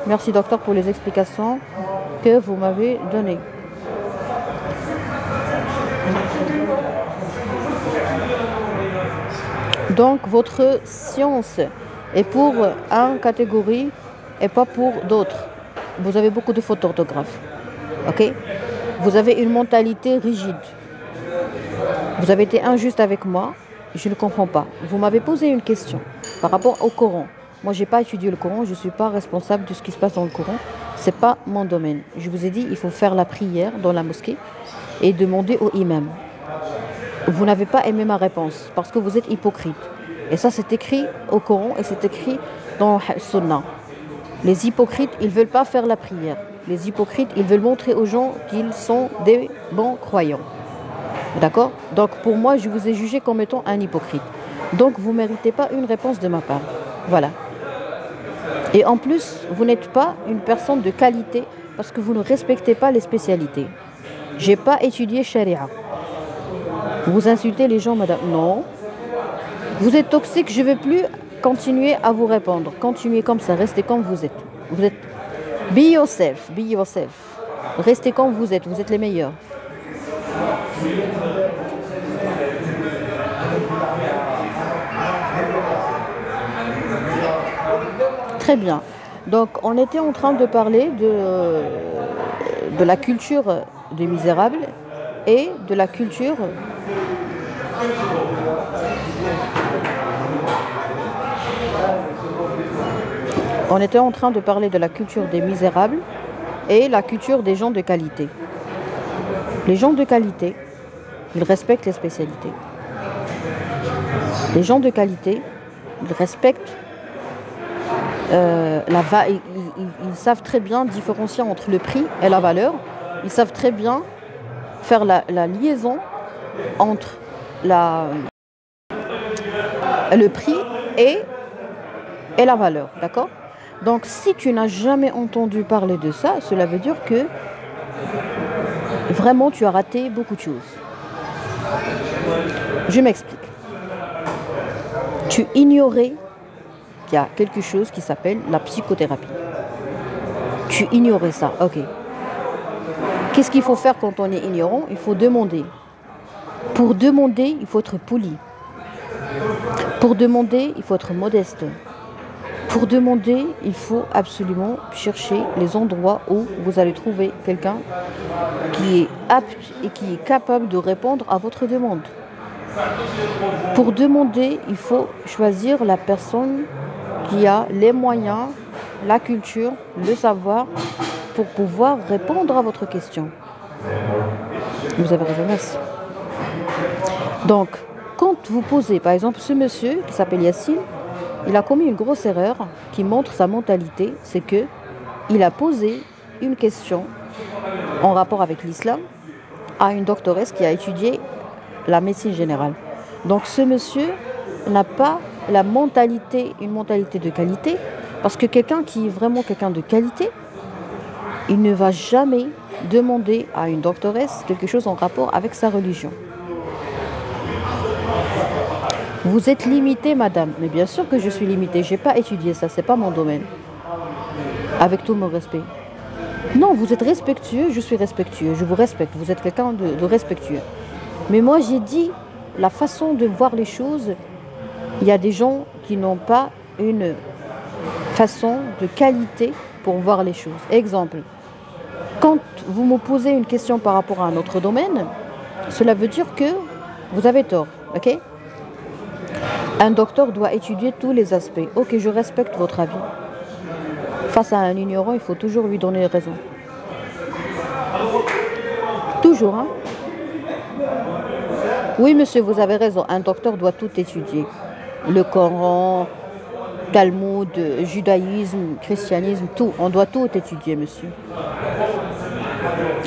S1: Merci docteur pour les explications que vous m'avez données. Donc votre science est pour une catégorie et pas pour d'autres. Vous avez beaucoup de fautes d'orthographe. Ok? Vous avez une mentalité rigide. Vous avez été injuste avec moi. Je ne comprends pas. Vous m'avez posé une question par rapport au Coran. Moi, je n'ai pas étudié le Coran. Je ne suis pas responsable de ce qui se passe dans le Coran. Ce n'est pas mon domaine. Je vous ai dit, il faut faire la prière dans la mosquée et demander au imam. Vous n'avez pas aimé ma réponse parce que vous êtes hypocrite. Et ça, c'est écrit au Coran et c'est écrit dans le Sunna. Les hypocrites, ils ne veulent pas faire la prière. Les hypocrites, ils veulent montrer aux gens qu'ils sont des bons croyants. D'accord? Donc pour moi, je vous ai jugé comme étant un hypocrite. Donc, vous ne méritez pas une réponse de ma part. Voilà. Et en plus, vous n'êtes pas une personne de qualité parce que vous ne respectez pas les spécialités. J'ai pas étudié Sharia. Vous insultez les gens, madame. Non. Vous êtes toxique, je ne veux plus continuer à vous répondre. Continuez comme ça, restez comme vous êtes. Vous êtes... Be yourself, be yourself. Restez comme vous êtes les meilleurs. Très bien. Donc, on était en train de parler de la culture des misérables et de la culture on était en train de parler de la culture des misérables et la culture des gens de qualité. Les gens de qualité, ils respectent les spécialités. Les gens de qualité, ils respectent ils savent très bien différencier entre le prix et la valeur. Ils savent très bien faire la liaison entre le prix et la valeur, d'accord? Donc, si tu n'as jamais entendu parler de ça, cela veut dire que vraiment tu as raté beaucoup de choses. Je m'explique. Tu ignorais qu'il y a quelque chose qui s'appelle la psychothérapie. Tu ignorais ça, ok. Qu'est-ce qu'il faut faire quand on est ignorant? Il faut demander. Pour demander, il faut être poli. Pour demander, il faut être modeste. Pour demander, il faut absolument chercher les endroits où vous allez trouver quelqu'un qui est apte et qui est capable de répondre à votre demande. Pour demander, il faut choisir la personne qui a les moyens, la culture, le savoir pour pouvoir répondre à votre question. Vous avez raison, merci. Donc, quand vous posez, par exemple, ce monsieur qui s'appelle Yassine, il a commis une grosse erreur qui montre sa mentalité, c'est que il a posé une question en rapport avec l'islam à une doctoresse qui a étudié la médecine générale. Donc ce monsieur n'a pas une mentalité de qualité, parce que quelqu'un qui est vraiment quelqu'un de qualité, il ne va jamais demander à une doctoresse quelque chose en rapport avec sa religion. Vous êtes limitée, madame. Mais bien sûr que je suis limitée. Je n'ai pas étudié ça, ce n'est pas mon domaine. Avec tout mon respect. Non, vous êtes respectueux, je suis respectueux. Je vous respecte, vous êtes quelqu'un de respectueux. Mais moi, j'ai dit la façon de voir les choses. Il y a des gens qui n'ont pas une façon de qualité pour voir les choses. Exemple, quand vous me posez une question par rapport à un autre domaine, cela veut dire que vous avez tort, ok? Un docteur doit étudier tous les aspects. Ok, je respecte votre avis. Face à un ignorant, il faut toujours lui donner raison. Toujours, hein? Oui, monsieur, vous avez raison. Un docteur doit tout étudier. Le Coran, Talmud, judaïsme, christianisme, tout. On doit tout étudier, monsieur.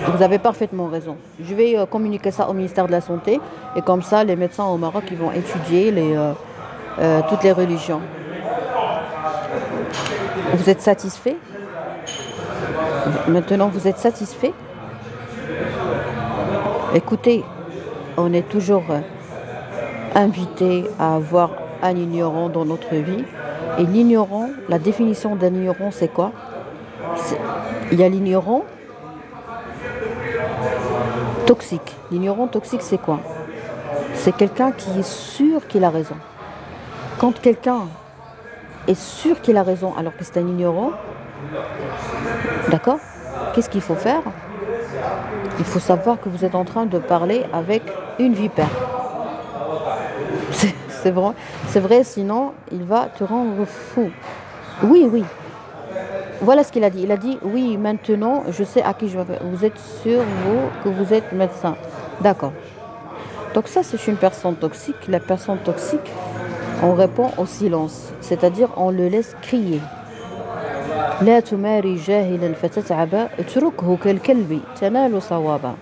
S1: Vous avez parfaitement raison. Je vais communiquer ça au ministère de la Santé. Et comme ça, les médecins au Maroc, ils vont étudier toutes les religions. Vous êtes satisfait? Maintenant, vous êtes satisfait? Écoutez, on est toujours invité à avoir un ignorant dans notre vie. Et l'ignorant, la définition d'un ignorant, c'est quoi? Il y a l'ignorant toxique. L'ignorant toxique, c'est quoi? C'est quelqu'un qui est sûr qu'il a raison. Quand quelqu'un est sûr qu'il a raison alors que c'est un ignorant, d'accord? Qu'est-ce qu'il faut faire? Il faut savoir que vous êtes en train de parler avec une vipère. C'est vrai, sinon il va te rendre fou. Oui, oui. Voilà ce qu'il a dit. Il a dit, oui, maintenant, je sais à qui je vais faire. Vous êtes sûr, vous, que vous êtes médecin. D'accord. Donc ça, c'est une personne toxique. La personne toxique, on répond au silence. C'est-à-dire, on le laisse crier. لا تماري جاهلا فتتعب اتركه كالكلب تنال صوابا.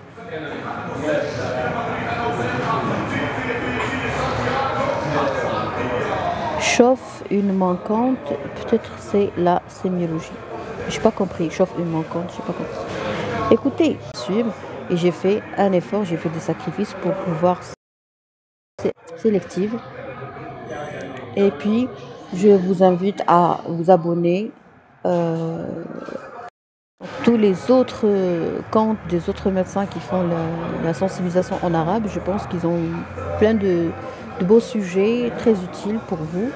S1: Chauffe une manquante, peut-être c'est la sémiologie. J'ai pas compris, chauffe une manquante, j'ai pas compris. Écoutez, suivre, et j'ai fait un effort, j'ai fait des sacrifices pour pouvoir sélective. Et puis, je vous invite à vous abonner tous les autres comptes des autres médecins qui font la sensibilisation en arabe. Je pense qu'ils ont plein de beaux sujets très utiles pour vous.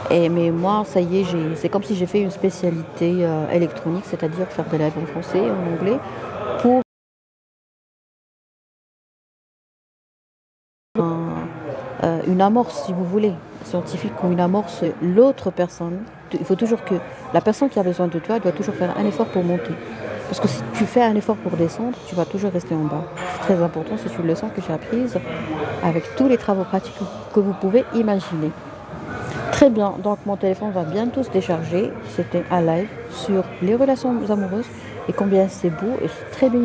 S1: Mais moi, ça y est, c'est comme si j'ai fait une spécialité électronique, c'est-à-dire faire des lives en français et en anglais, pour une amorce, si vous voulez, scientifique ou une amorce, l'autre personne. Il faut toujours que la personne qui a besoin de toi doit toujours faire un effort pour monter. Parce que si tu fais un effort pour descendre, tu vas toujours rester en bas. C'est très important, c'est une leçon que j'ai apprise avec tous les travaux pratiques que vous pouvez imaginer. Très bien, donc mon téléphone va bientôt se décharger. C'était un live sur les relations amoureuses et combien c'est beau et c'est très bien.